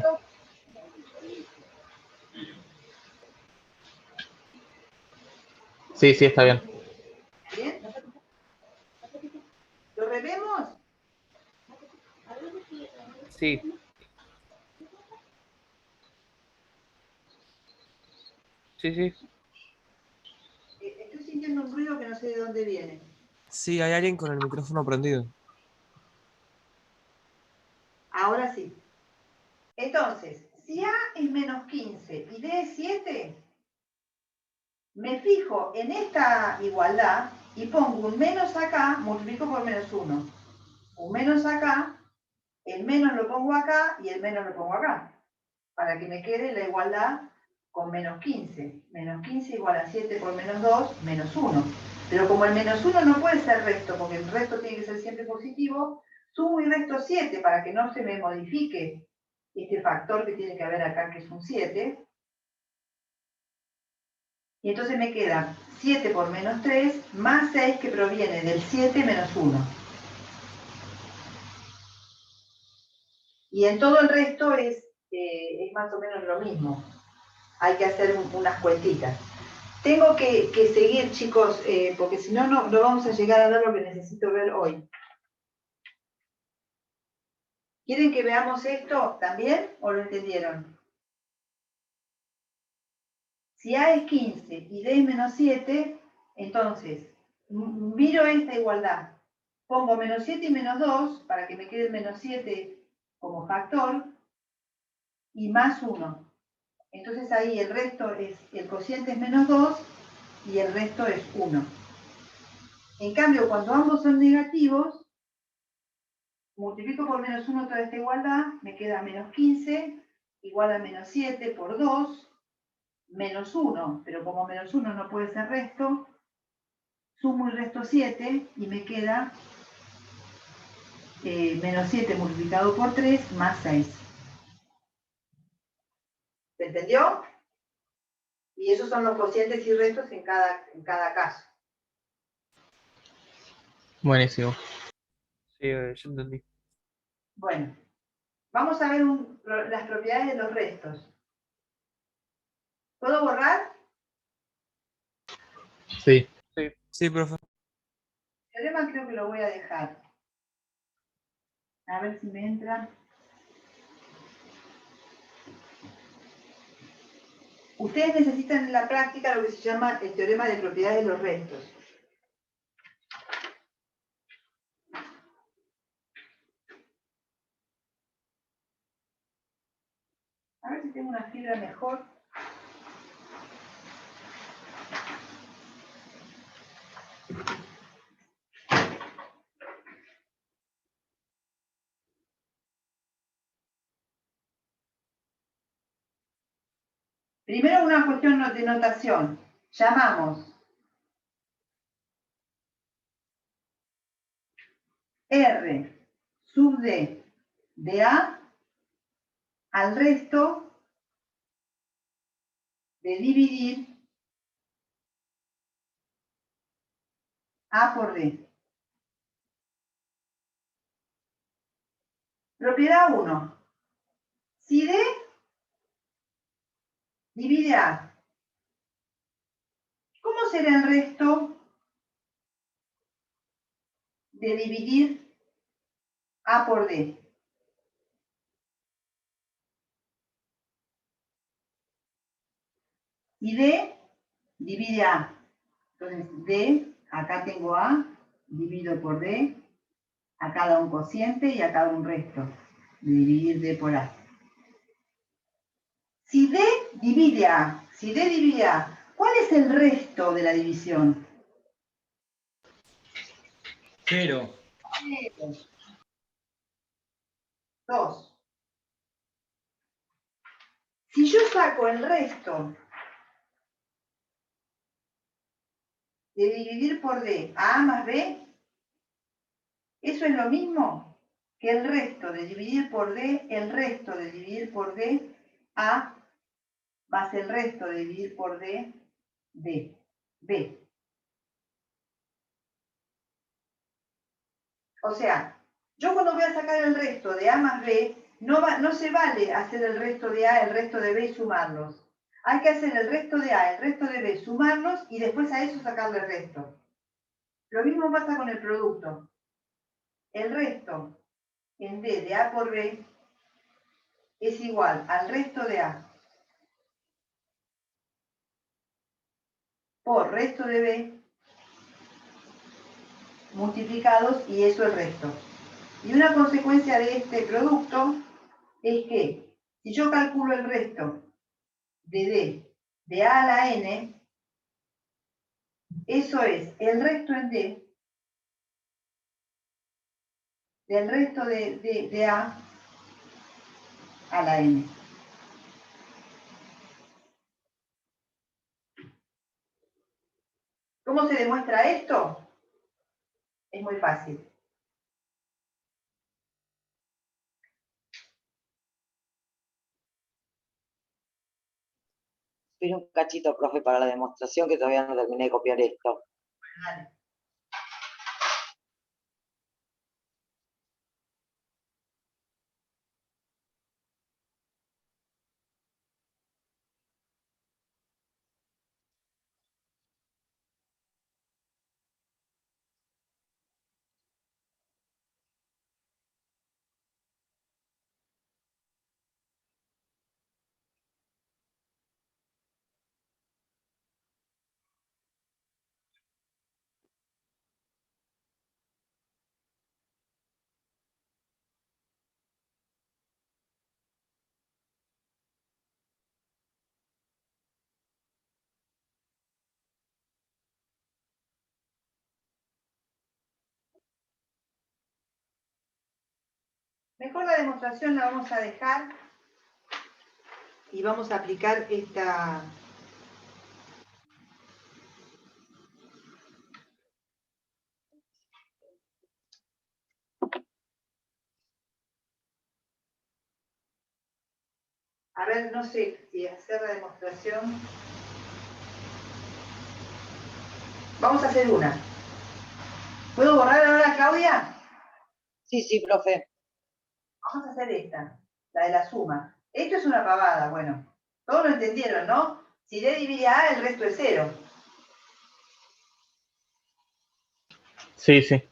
Sí, está bien. ¿Bien? ¿Lo revemos? Sí. Sí. Estoy sintiendo un ruido que no sé de dónde viene. Sí, hay alguien con el micrófono prendido. Ahora sí. Entonces, si A es menos 15 y D es 7, me fijo en esta igualdad y pongo un menos acá, multiplico por menos 1. Un menos acá, el menos lo pongo acá y el menos lo pongo acá, para que me quede la igualdad con menos 15. Menos 15 igual a 7 por menos 2, menos 1. Pero como el menos 1 no puede ser resto, porque el resto tiene que ser siempre positivo, sumo y resto 7 para que no se me modifique este factor que tiene que haber acá, que es un 7. Y entonces me queda 7 por menos 3 más 6 que proviene del 7 menos 1. Y en todo el resto es más o menos lo mismo. Hay que hacer unas cuentitas. Tengo que seguir, chicos, porque si no, no vamos a llegar a ver lo que necesito ver hoy. ¿Quieren que veamos esto también o lo entendieron? Si A es 15 y D es menos 7, entonces miro esta igualdad. Pongo menos 7 y menos 2 para que me quede menos 7 como factor y más 1. Entonces ahí el resto es, el cociente es menos 2 y el resto es 1. En cambio, cuando ambos son negativos, multiplico por menos 1 toda esta igualdad, me queda menos 15 igual a menos 7 por 2, menos 1, pero como menos 1 no puede ser resto, sumo y resto 7 y me queda menos 7 multiplicado por 3 más 6. ¿Se entendió? Y esos son los cocientes y restos en cada caso. Buenísimo. Sí, yo entendí. Bueno, vamos a ver las propiedades de los restos. ¿Puedo borrar? Sí. Sí, profe. El teorema creo que lo voy a dejar. A ver si me entra. Ustedes necesitan en la práctica lo que se llama el teorema de propiedades de los restos. A ver si tengo una fibra mejor. Primero una cuestión de notación. Llamamos R sub D de A al resto de dividir A por D. Propiedad 1. Si D divide A, ¿cómo será el resto de dividir A por D? Y D divide A. Entonces, D, acá tengo A, divido por D, acá da un cociente y acá da un resto de dividir D por A. Si D divide A, ¿cuál es el resto de la división? 0. 2. Si yo saco el resto de dividir por D a A más B, eso es lo mismo que el resto de dividir por D, A más el resto de dividir por D, B. O sea, yo cuando voy a sacar el resto de A más B, no se vale hacer el resto de A, el resto de B y sumarlos. Hay que hacer el resto de A, el resto de B, sumarlos y después a eso sacarle el resto. Lo mismo pasa con el producto. El resto en D de A por B es igual al resto de A por resto de B multiplicados y eso el resto. Y una consecuencia de este producto es que si yo calculo el resto de D de A a la N, eso es el resto en D del resto de A a la N. ¿Cómo se demuestra esto? Es muy fácil. Espera un cachito, profe, para la demostración, que todavía no terminé de copiar esto. Vale. Mejor la demostración la vamos a dejar y vamos a aplicar esta... A ver, no sé si hacer la demostración. Vamos a hacer una. ¿Puedo borrar ahora, Claudia? Sí, sí, profe. Vamos a hacer esta, la de la suma. Esto es una pavada, bueno. Todos lo entendieron, ¿no? Si D divide a A, el resto es 0. Sí, sí.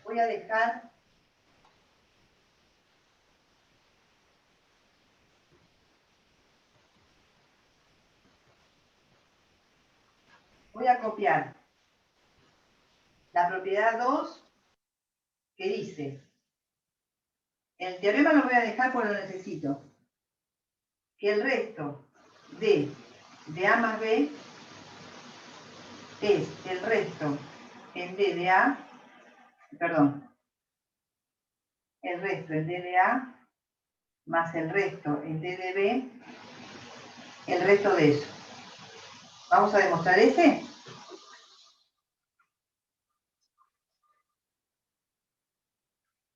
Voy a dejar... Voy a copiar la propiedad 2 que dice, el teorema lo voy a dejar porque lo necesito, que el resto de A más B es el resto en D de A, perdón, el resto en D de A más el resto en D de B, el resto de eso. ¿Vamos a demostrar ese?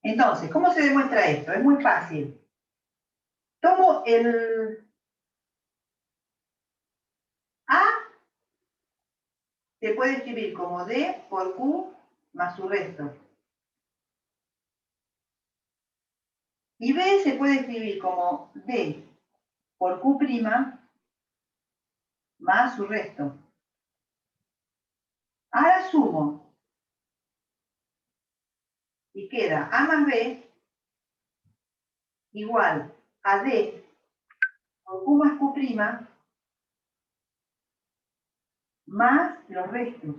Entonces, ¿cómo se demuestra esto? Es muy fácil. Tomo el A, se puede escribir como D por Q más su resto. Y B se puede escribir como D por Q' más su resto. Ahora sumo. Y queda A más B igual a D por Q más Q' más los restos.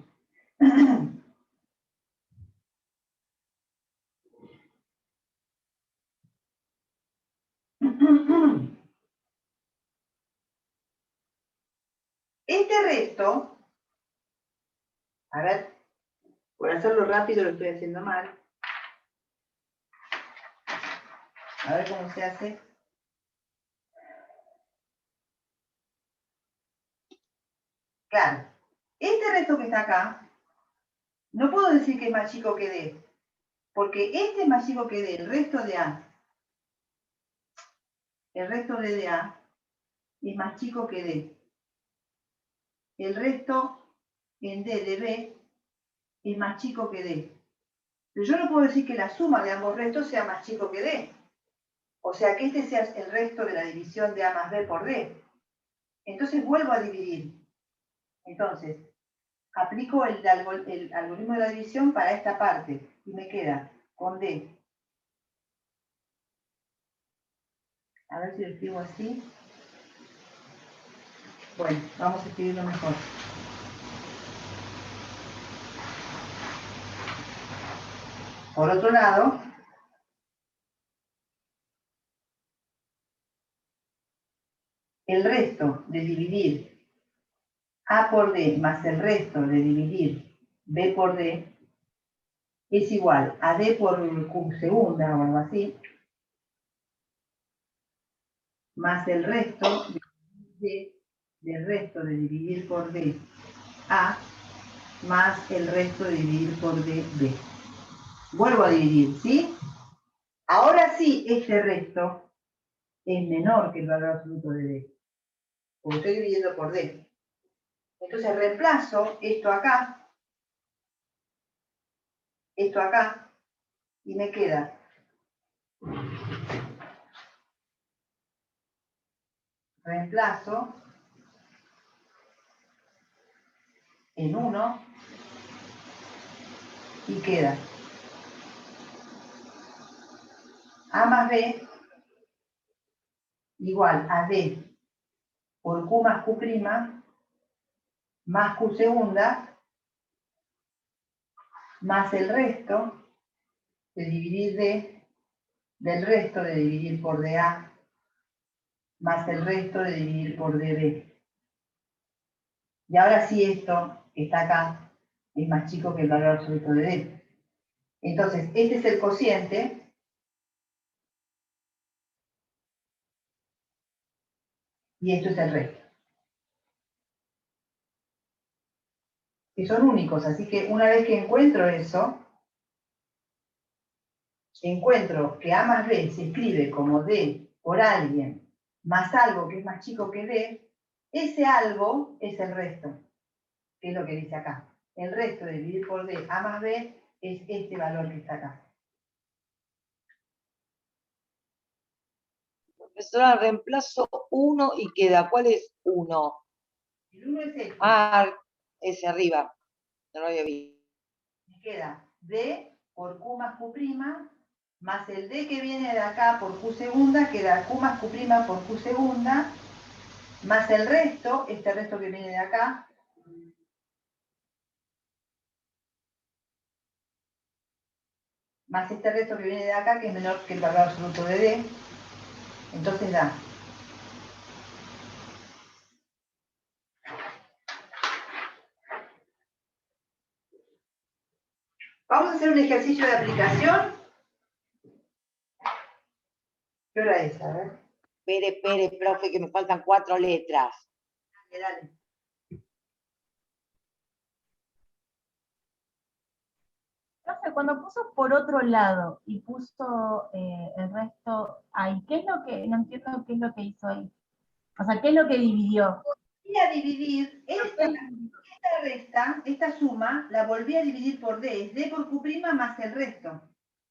Este resto, a ver, por hacerlo rápido lo estoy haciendo mal. A ver cómo se hace. Claro, este resto que está acá, no puedo decir que es más chico que D, porque este es más chico que D, el resto de A. El resto de A es más chico que D. El resto en D de B es más chico que D. Pero yo no puedo decir que la suma de ambos restos sea más chico que D. O sea, que este sea el resto de la división de A más B por D. Entonces vuelvo a dividir. Entonces, aplico el algoritmo de la división para esta parte y me queda con D. A ver si lo escribo así. Bueno, vamos a escribirlo mejor. Por otro lado, el resto de dividir A por D más el resto de dividir B por D es igual a D por Q segunda o algo así, más el resto del resto de dividir por D A más el resto de dividir por D B. Vuelvo a dividir, ¿sí? Ahora sí, este resto es menor que el valor absoluto de D, porque estoy dividiendo por D. Entonces reemplazo esto acá, y me queda reemplazo en 1 y queda A más B igual a D por Q más Q' más Q segunda más el resto de dividir D del resto de dividir por DA más el resto de dividir por DB. Y ahora sí esto que está acá es más chico que el valor absoluto de D. Entonces, este es el cociente y esto es el resto. Que son únicos, así que una vez que encuentro eso, encuentro que A más B se escribe como D por alguien más algo que es más chico que D, ese algo es el resto, que es lo que dice acá. El resto de dividir por D A más B es este valor que está acá. Profesora, reemplazo 1 y queda. ¿Cuál es 1? El 1 es este. Ah, ese arriba. No lo había visto. Me queda D por Q más Q', más el D que viene de acá por Q segunda, queda Q más Q' por Q segunda, más el resto, este resto que viene de acá, más este resto que viene de acá, que es menor que el valor absoluto de D, entonces da. Vamos a hacer un ejercicio de aplicación. ¿Qué hora es? A ver. Espere, profe, que me faltan 4 letras. Dale. Profe, cuando puso por otro lado y puso el resto ahí, ¿qué es lo que, no entiendo qué es lo que hizo ahí? O sea, ¿qué es lo que dividió? Volví a dividir esta resta, esta suma, la volví a dividir por D, es D por Q' más el resto.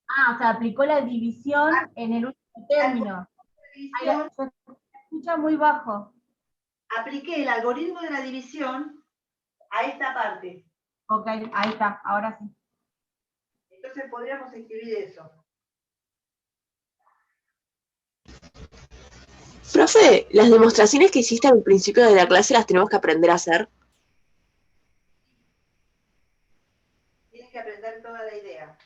Ah, o sea, aplicó la división en el último término. División, Se escucha muy bajo. apliqué el algoritmo de la división a esta parte. Ok, ahí está, ahora sí. Entonces podríamos escribir eso. Profe, las demostraciones que hiciste al principio de la clase las tenemos que aprender a hacer. Tienes que aprender toda la idea.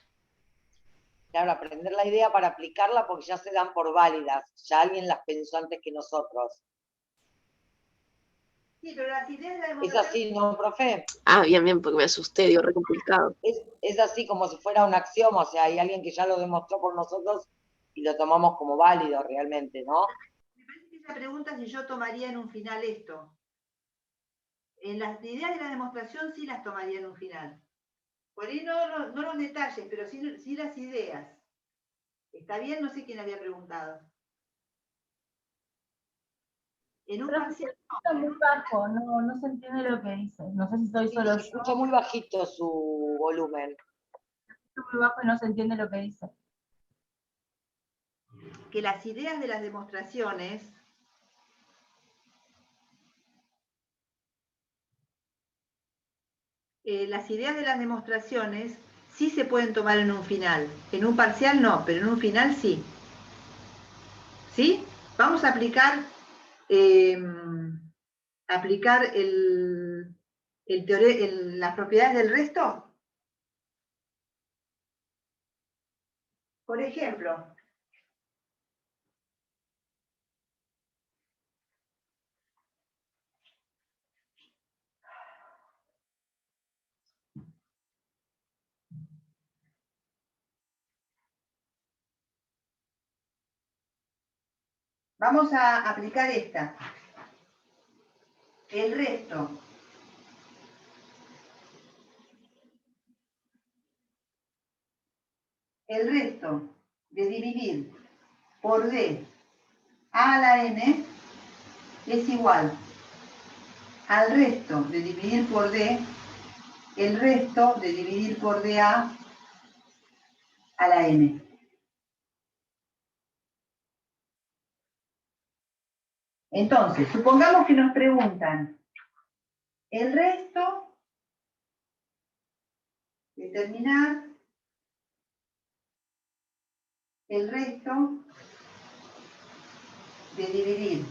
Claro, aprender la idea para aplicarla porque ya se dan por válidas. Ya alguien las pensó antes que nosotros. Sí, pero las ideas de la Es demostración... así, ¿no, profe? Ah, bien, bien, porque me asusté, digo, re complicado. Es así como si fuera un axioma, o sea, hay alguien que ya lo demostró por nosotros y lo tomamos como válido realmente, ¿no? Me parece que esa pregunta si yo tomaría en un final esto. En las ideas de la demostración sí las tomaría en un final. Por ahí no los detalles, pero sí las ideas. ¿Está bien? No sé quién había preguntado. En un Pero parcial está muy bajo, no se entiende lo que dice. No sé si soy Sí, solo se yo, escucha muy bajito su volumen. está muy bajo y no se entiende lo que dice. que las ideas de las demostraciones sí se pueden tomar en un final. En un parcial no, pero en un final sí. ¿Sí? Vamos a aplicar las propiedades del resto. Por ejemplo, vamos a aplicar esta. El resto de dividir por d a la n es igual al resto de dividir por d, el resto de dividir por dA a la n. Entonces, supongamos que nos preguntan el resto, determinar el resto de dividir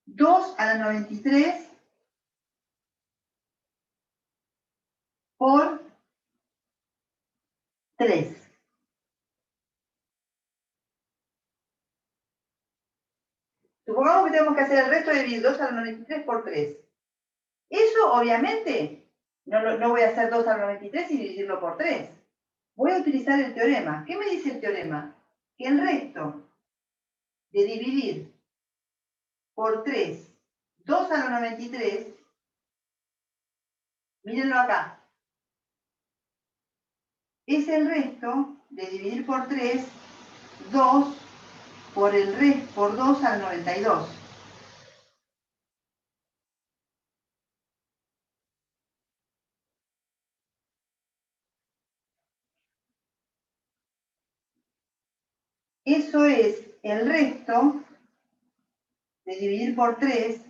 dos a la 93 por 3. Supongamos que tenemos que hacer el resto de dividir 2 a la 93 por 3. Eso, obviamente, no voy a hacer 2 a la 93 y dividirlo por 3. Voy a utilizar el teorema. ¿Qué me dice el teorema? Que el resto de dividir por 3, 2 a la 93, mírenlo acá, es el resto de dividir por 3, 2 por 2 al 92. Eso es el resto de dividir por 3,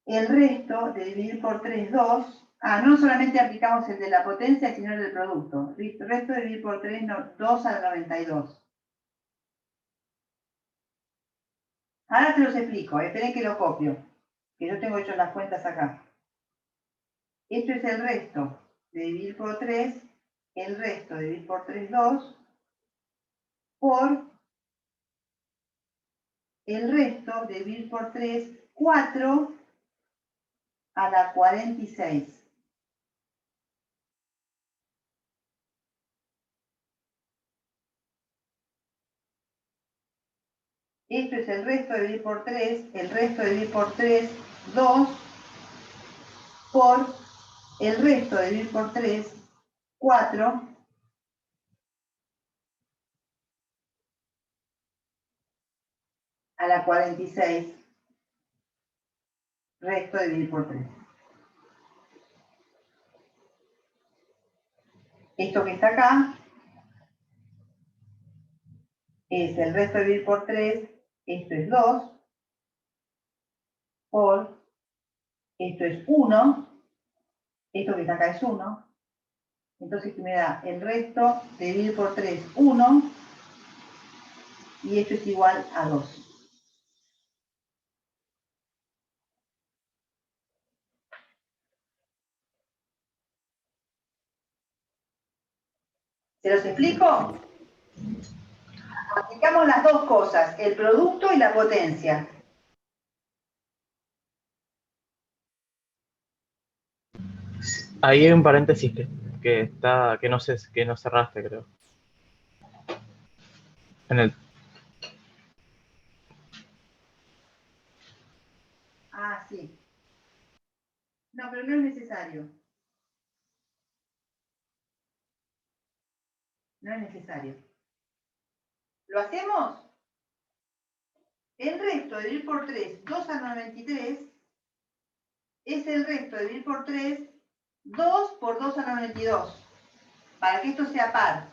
el resto de dividir por 3, 2. No solamente aplicamos el de la potencia, sino el del producto. El resto de dividir por 3, 2 al 92. Ahora se los explico, esperen que lo copio, que yo tengo hechas las cuentas acá. Esto es el resto de dividir por 3, el resto de dividir por 3, 2, por el resto de dividir por 3, 4 a la 46. Esto es el resto de dividir por 3, el resto de dividir por 3, 2, por el resto de dividir por 3, 4, a la 46, resto de dividir por 3. Esto que está acá es el resto de dividir por 3, esto es 2, por, esto es 1, esto que está acá es 1, entonces me da el resto de dividir por 3, 1, y esto es igual a 2. ¿Se los explico? Aplicamos las dos cosas, el producto y la potencia. Ahí hay un paréntesis que no cerraste, creo. En el, Ah, sí. No, pero no es necesario. No es necesario. ¿Lo hacemos? El resto dividir por 3, 2 al 93, es el resto dividir por 3, 2 por 2 al 92, para que esto sea par.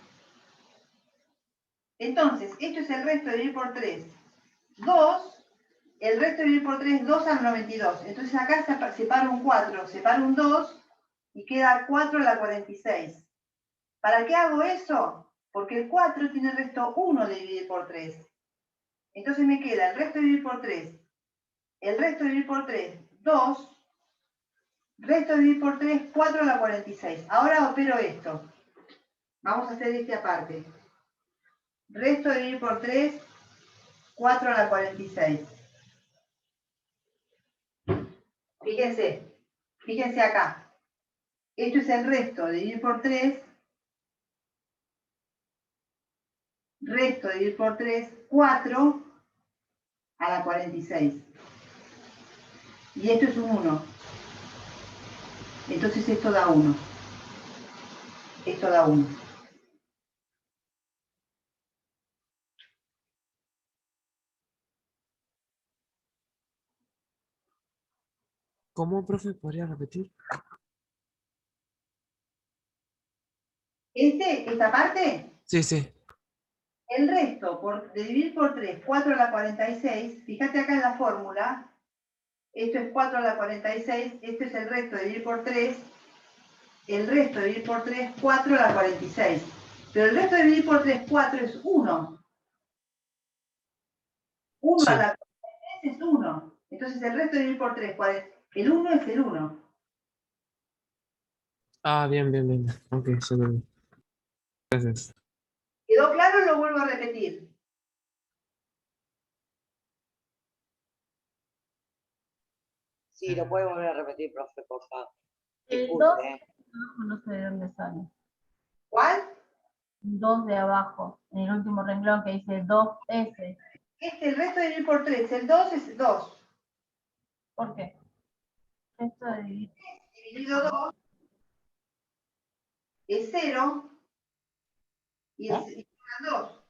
Entonces, esto es el resto dividir por 3, 2, el resto dividir por 3, 2 al 92. Entonces acá separo un 4, separo un 2, y queda 4 a la 46. ¿Para qué hago eso? Porque el 4 tiene el resto 1 de dividir por 3. Entonces me queda el resto de dividir por 3, el resto de dividir por 3, 2, resto de dividir por 3, 4 a la 46. Ahora opero esto. Vamos a hacer este aparte. Resto de dividir por 3, 4 a la 46. Fíjense acá. Esto es el resto de dividir por 3, resto de dividir por 3, 4 a la 46. Y esto es un 1. Entonces esto da 1. Esto da 1. ¿Cómo, profe? ¿Podría repetir? Esta parte, Sí, sí. el resto de dividir por 3, 4 a la 46, fíjate acá en la fórmula, esto es 4 a la 46, esto es el resto de dividir por 3, el resto de dividir por 3, 4 a la 46. Pero el resto de dividir por 3, 4 es 1. 1 Sí. a la 46 es 1. Entonces el resto de dividir por 3, el 1 es el 1. Ah, bien, bien, bien. Ok, súper bien. Gracias. ¿Quedó claro o lo vuelvo a repetir? Sí, lo puede volver a repetir, profe, por favor. El Disculpe, 2 no sé de dónde sale. ¿Cuál? 2 de abajo, en el último renglón que dice 2S. El resto de dividir por 3, el 2 es 2. ¿Por qué? Esto de dividir. Dividido 2 es 0 y es 2.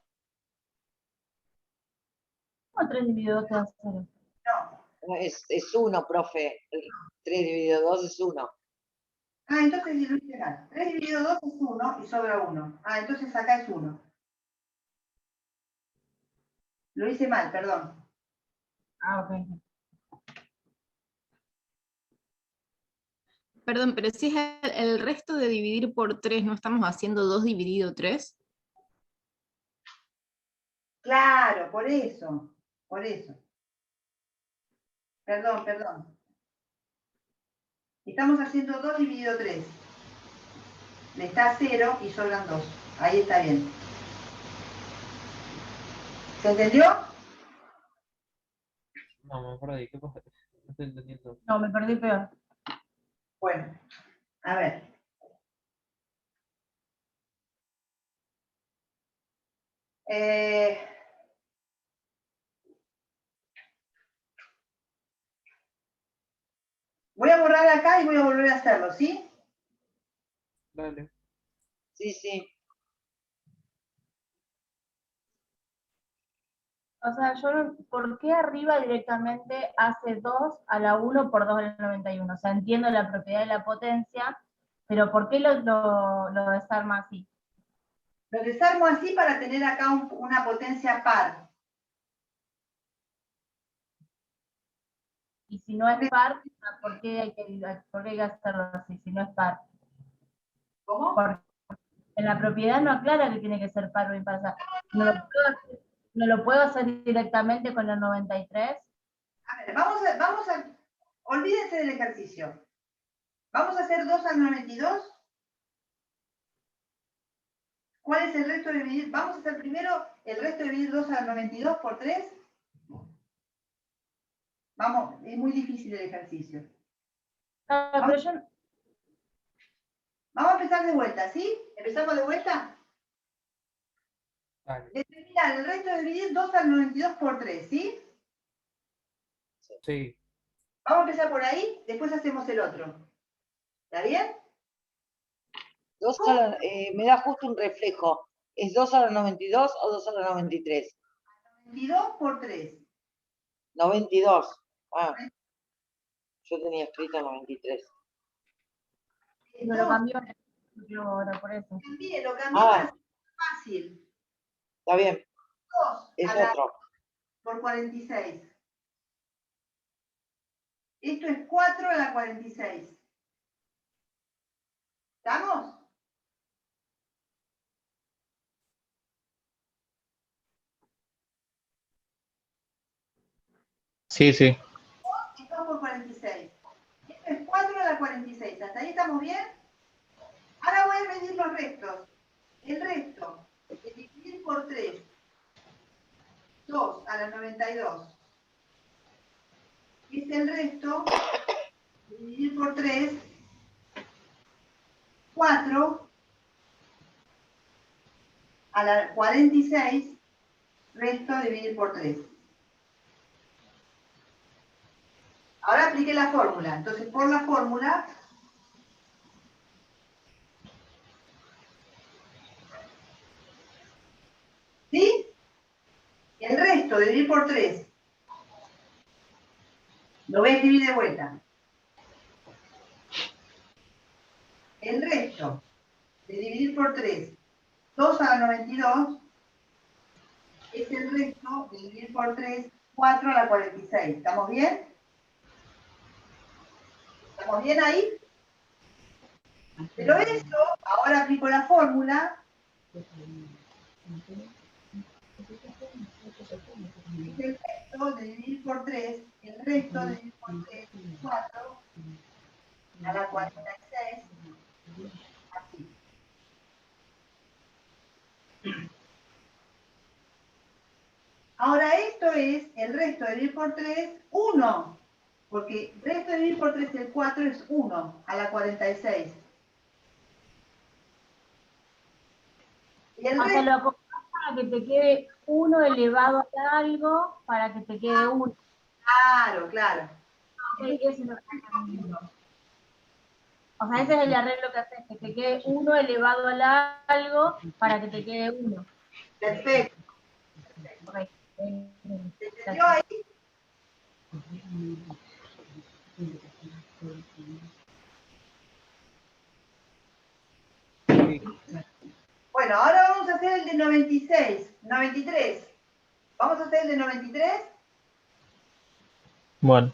¿Cómo 3 dividido 2 te da 0? No. es 1, profe. 3 dividido 2 es 1. Ah, entonces lo hice mal. 3 dividido 2 es 1 y sobra 1. Ah, entonces acá es 1. Lo hice mal, perdón. Ah, ok. Perdón, pero si es el resto de dividir por 3, ¿no estamos haciendo 2 dividido 3? Claro, por eso. Por eso. Perdón, perdón. Estamos haciendo 2 dividido 3. Le está 0 y sobran 2. Ahí está bien. ¿Se entendió? No, me perdí. ¿Qué cosa? No estoy entendiendo. No, me perdí peor. Bueno, a ver. Voy a borrar acá y voy a volver a hacerlo, ¿sí? Dale. Sí, sí. O sea, yo no, ¿por qué arriba directamente hace 2 a la 1 por 2 a la 91? O sea, entiendo la propiedad de la potencia, pero ¿por qué lo desarma así? Lo desarmo así para tener acá una potencia par. Y si no es par, ¿por qué hay que hacerlo así si no es par? ¿Cómo? Porque en la propiedad no aclara que tiene que ser par o impar. O sea, no lo puedo hacer directamente con el 93. A ver, vamos a, olvídense del ejercicio. Vamos a hacer 2 al 92. ¿Cuál es el resto de dividir? Vamos a hacer primero el resto de dividir 2 a la 92 por 3. Vamos, es muy difícil el ejercicio. Pero yo, Vamos a empezar de vuelta, ¿sí? ¿Empezamos de vuelta? Dale. Determinar el resto de dividir 2 a la 92 por 3, ¿sí? Sí. Vamos a empezar por ahí, después hacemos el otro. ¿Está bien? Me da justo un reflejo. ¿Es 2 a la 92 o 2 a la 93? 92 por 3. 92. Ah, yo tenía escrito 93. no lo cambió yo ahora por eso. Lo cambié para hacer fácil. Está bien. 2 Es a la otro. por 46. Esto es 4 a la 46. ¿Estamos? Sí, sí. 2 por 46. Esto es 4 a la 46. ¿Hasta ahí estamos bien? Ahora voy a medir los restos. El resto de dividir por 3. 2 a la 92. Es el resto de dividir por 3. 4 a la 46. Resto de dividir por 3. Ahora apliqué la fórmula. Entonces, por la fórmula, ¿sí? El resto de dividir por 3. Lo voy a escribir de vuelta. El resto de dividir por 3, 2 a la 92, es el resto de dividir por 3, 4 a la 46. ¿Estamos bien? ¿Estamos bien ahí? Pero eso, ahora aplico la fórmula. Es el resto de dividir por 3, el resto de dividir por 3, 4 a la 46, así. Ahora esto es el resto de dividir por 3, 1. Porque resto de dividir por 3, el 4 es 1 a la 46. Y el resto... lo acomodás para que te quede 1 elevado a algo, para que te quede 1. Claro, claro. Eso es lo que o sea, ese es el arreglo que haces, que te quede 1 elevado a algo para que te quede 1. Perfecto. Correcto. ¿Se entendió ahí? Bueno, ahora vamos a hacer el de 96, 93. ¿Vamos a hacer el de 93? Bueno.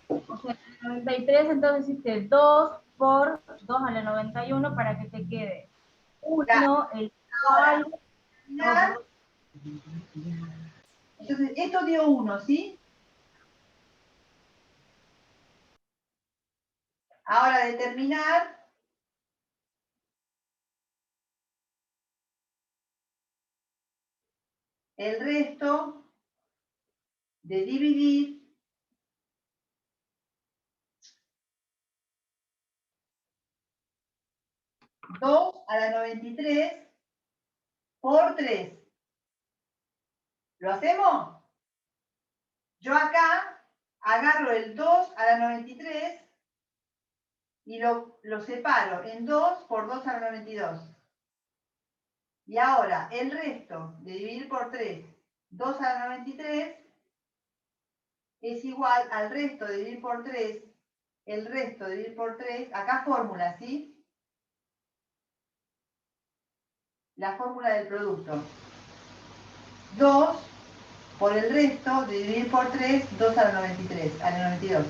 O sea, el 93 entonces hiciste 2 por 2 a la 91 para que te quede 1 el algo. Entonces, esto dio 1, ¿sí? Ahora determinar el resto de dividir dos a la 93 por 3. ¿Lo hacemos? Yo acá agarro el 2 a la 93 y lo separo en 2 por 2 a la 92. Y ahora el resto de dividir por 3, 2 a la 93, es igual al resto de dividir por 3, el resto de dividir por 3, acá fórmula, ¿sí? La fórmula del producto. 2 por el resto de dividir por 3, 2 a la 93, a la 92.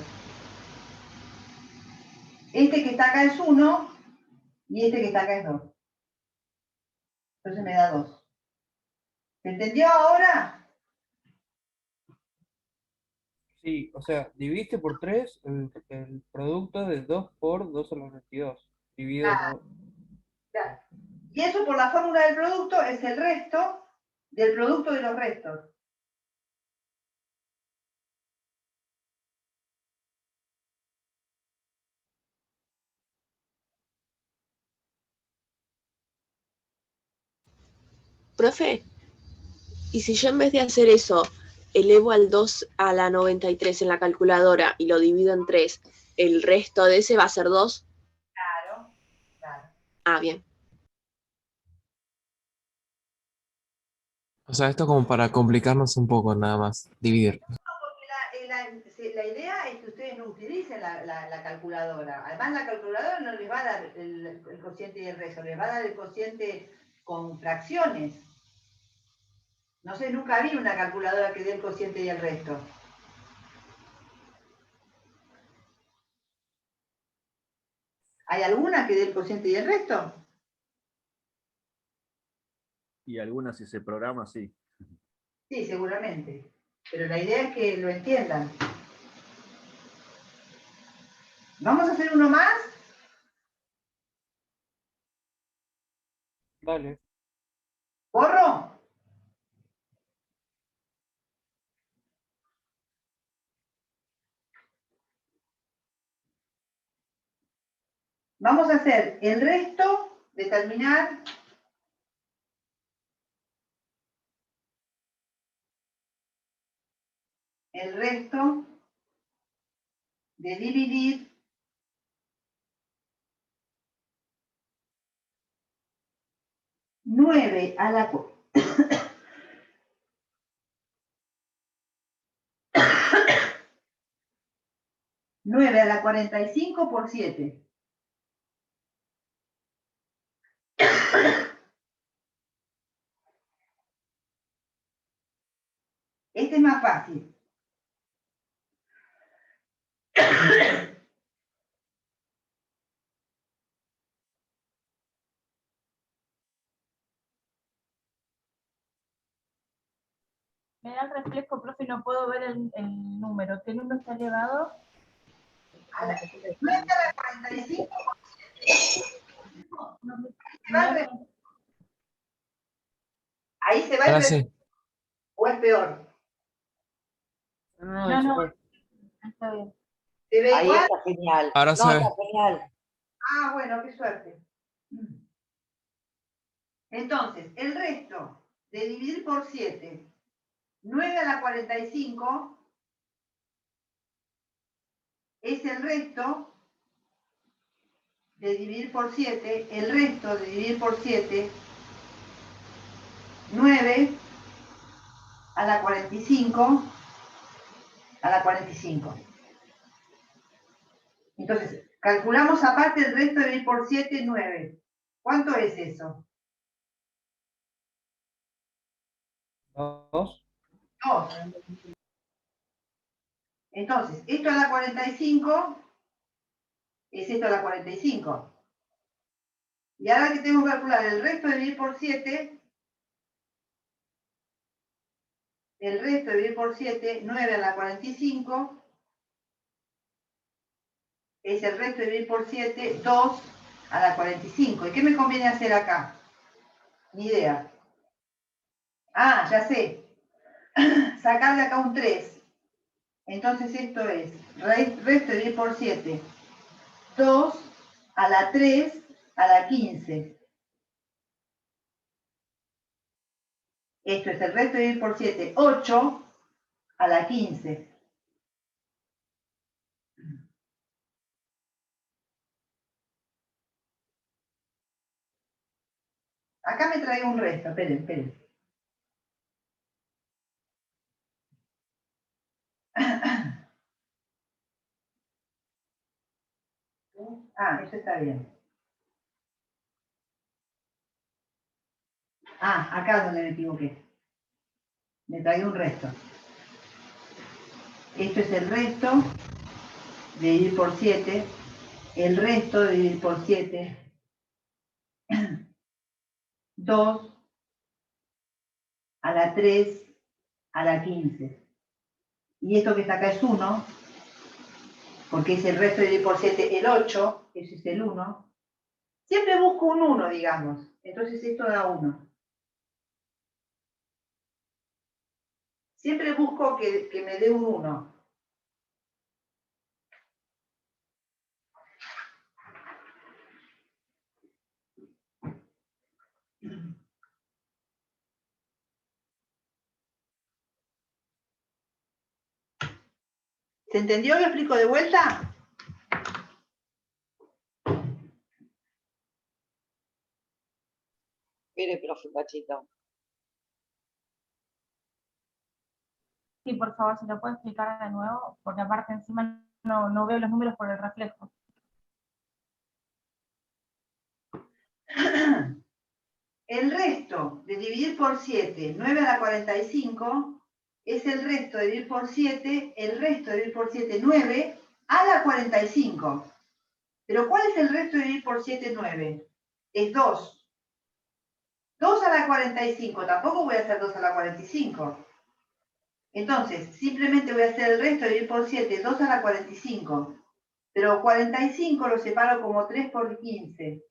Este que está acá es 1 y este que está acá es 2. Entonces me da 2. ¿Se entendió ahora? Sí, o sea, dividiste por 3 el producto de 2 por 2 a la 92. Dividido por... Claro. Y eso por la fórmula del producto es el resto del producto de los restos. Profe, ¿y si yo en vez de hacer eso, elevo al 2 a la 93 en la calculadora y lo divido en 3, el resto de ese va a ser 2? Claro, claro. Ah, bien. O sea, esto como para complicarnos un poco nada más, dividir. Porque la idea es que ustedes no utilicen la calculadora. Además, la calculadora no les va a dar el cociente y el resto, les va a dar el cociente con fracciones. No sé, nunca vi una calculadora que dé el cociente y el resto. ¿Hay alguna que dé el cociente y el resto? Y algunas, si se programa, sí. Sí, seguramente. Pero la idea es que lo entiendan. ¿Vamos a hacer uno más? Vale. ¿Borro? Vamos a hacer el resto, determinar el resto de dividir nueve a la 9 a la 45 por 7. Este es más fácil. Me da el reflejo, profe, no puedo ver el número. ¿Qué número está elevado? A la 9 a la 45 por 7. Ahí se va Ahora el sí. ¿O es peor? No, está bien. ¿Se ve Ahí igual? está genial. Ahora No, se ve. está genial. Ah, bueno, qué suerte. Entonces, el resto de dividir por 7, 9 a la 45, es el resto de dividir por 7, el resto de dividir por 7, 9 a la 45, a la 45. Entonces, calculamos aparte el resto de dividir por 7, 9. ¿Cuánto es eso? 2. 2. Entonces, esto a la 45 es esto a la 45. Y ahora que tengo que calcular el resto de dividir por 7, el resto de dividir por 7, 9 a la 45, es el resto de dividir por 7, 2 a la 45. ¿Y qué me conviene hacer acá? Ni idea. Ah, ya sé. Sacar de acá un 3. Entonces esto es resto de dividir por 7, 2 a la 3 a la 15. Esto es el resto de dividir por 7, 8 a la 15. Acá me traigo un resto, esperen. Ah, eso está bien. Ah, acá es donde me equivoqué. Me traigo un resto. Esto es el resto de dividir por 7. El resto de dividir por 7. 2 a la 3 a la 15. Y esto que está acá es 1, porque es el resto de dividir por 7, el 8, ese es el 1. Siempre busco un 1, digamos. Entonces esto da 1. Siempre busco que me dé un 1. ¿Se entendió? ¿Lo explico de vuelta? Espere, profe Pachito. Sí, por favor, si lo puede explicar de nuevo, porque aparte encima no veo los números por el reflejo. El resto de dividir por 7, 9 a la 45, es el resto de dividir por 7, el resto de dividir por 7, 9 a la 45. Pero ¿cuál es el resto de dividir por 7, 9? Es 2. 2 a la 45, tampoco voy a hacer 2 a la 45. Entonces, simplemente voy a hacer el resto de dividir por 7, 2 a la 45. Pero 45 lo separo como 3 por 15.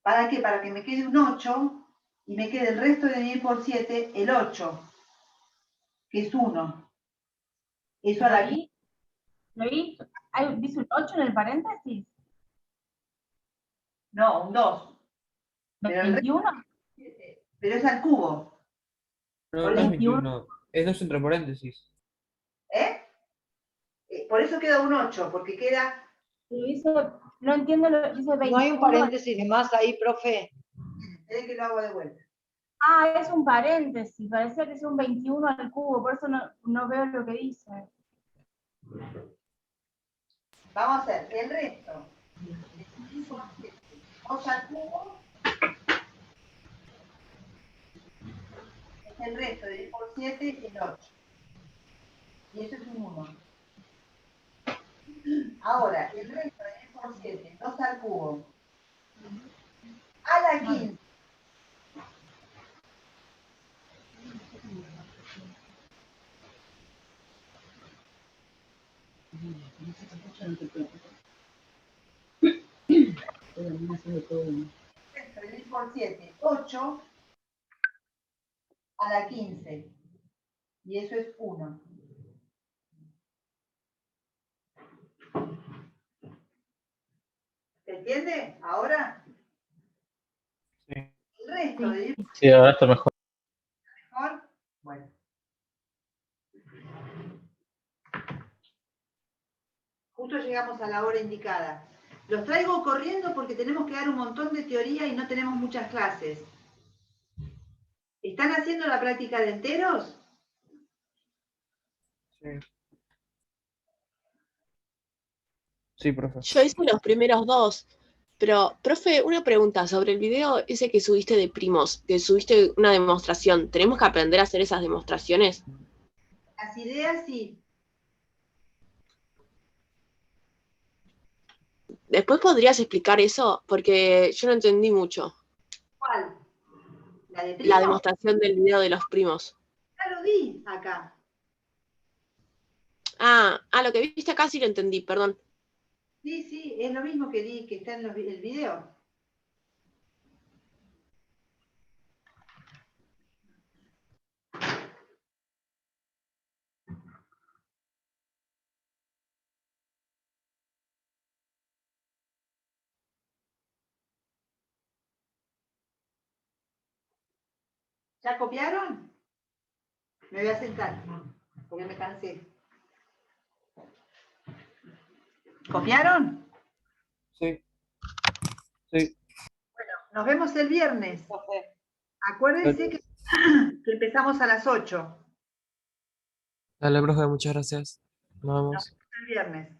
¿Para qué? Para que me quede un 8 y me quede el resto de dividir por 7, el 8, que es 1. Eso a la... ¿Lo vi? ¿Dice un 8 en el paréntesis? No, un 2. Pero el resto, ¿21? pero es al cubo. No, Por no es 21. 21. Es 2 entre paréntesis. ¿Eh? Por eso queda un 8, porque queda... No entiendo, dice 21. ¿No hay un paréntesis de más ahí, profe? Es que lo hago de vuelta. Ah, es un paréntesis, parecía que es un 21 al cubo, por eso no veo lo que dice. Vamos a hacer el resto. 2 al cubo es el resto de dividir por 7, el 8. Y eso es un 1. Ahora, el resto de dividir por 7, 2 al cubo, a la 15. Dividir por 7, 8 a la 15. Y eso es 1. ¿Se entiende? Ahora, Sí. el resto de dividir Sí, ahora está mejor. mejor. Bueno. Justo llegamos a la hora indicada. Los traigo corriendo porque tenemos que dar un montón de teoría y no tenemos muchas clases. ¿Están haciendo la práctica de enteros? Sí. Sí, profe. Yo hice los primeros dos, pero, profe, una pregunta sobre el video ese que subiste de primos, que subiste una demostración. ¿Tenemos que aprender a hacer esas demostraciones? Las ideas sí. ¿Después podrías explicar eso? Porque yo no entendí mucho. ¿Cuál? ¿La de La primos? demostración del video de los primos. Ya lo di acá. Ah, lo que viste acá sí lo entendí, perdón. Sí, sí, es lo mismo que di, que está en el video. ¿Ya copiaron? Me voy a sentar, porque me cansé. ¿Copiaron? Sí. Sí. Bueno, nos vemos el viernes. Acuérdense que empezamos a las 8. Dale, profe, muchas gracias. Nos vemos. El viernes.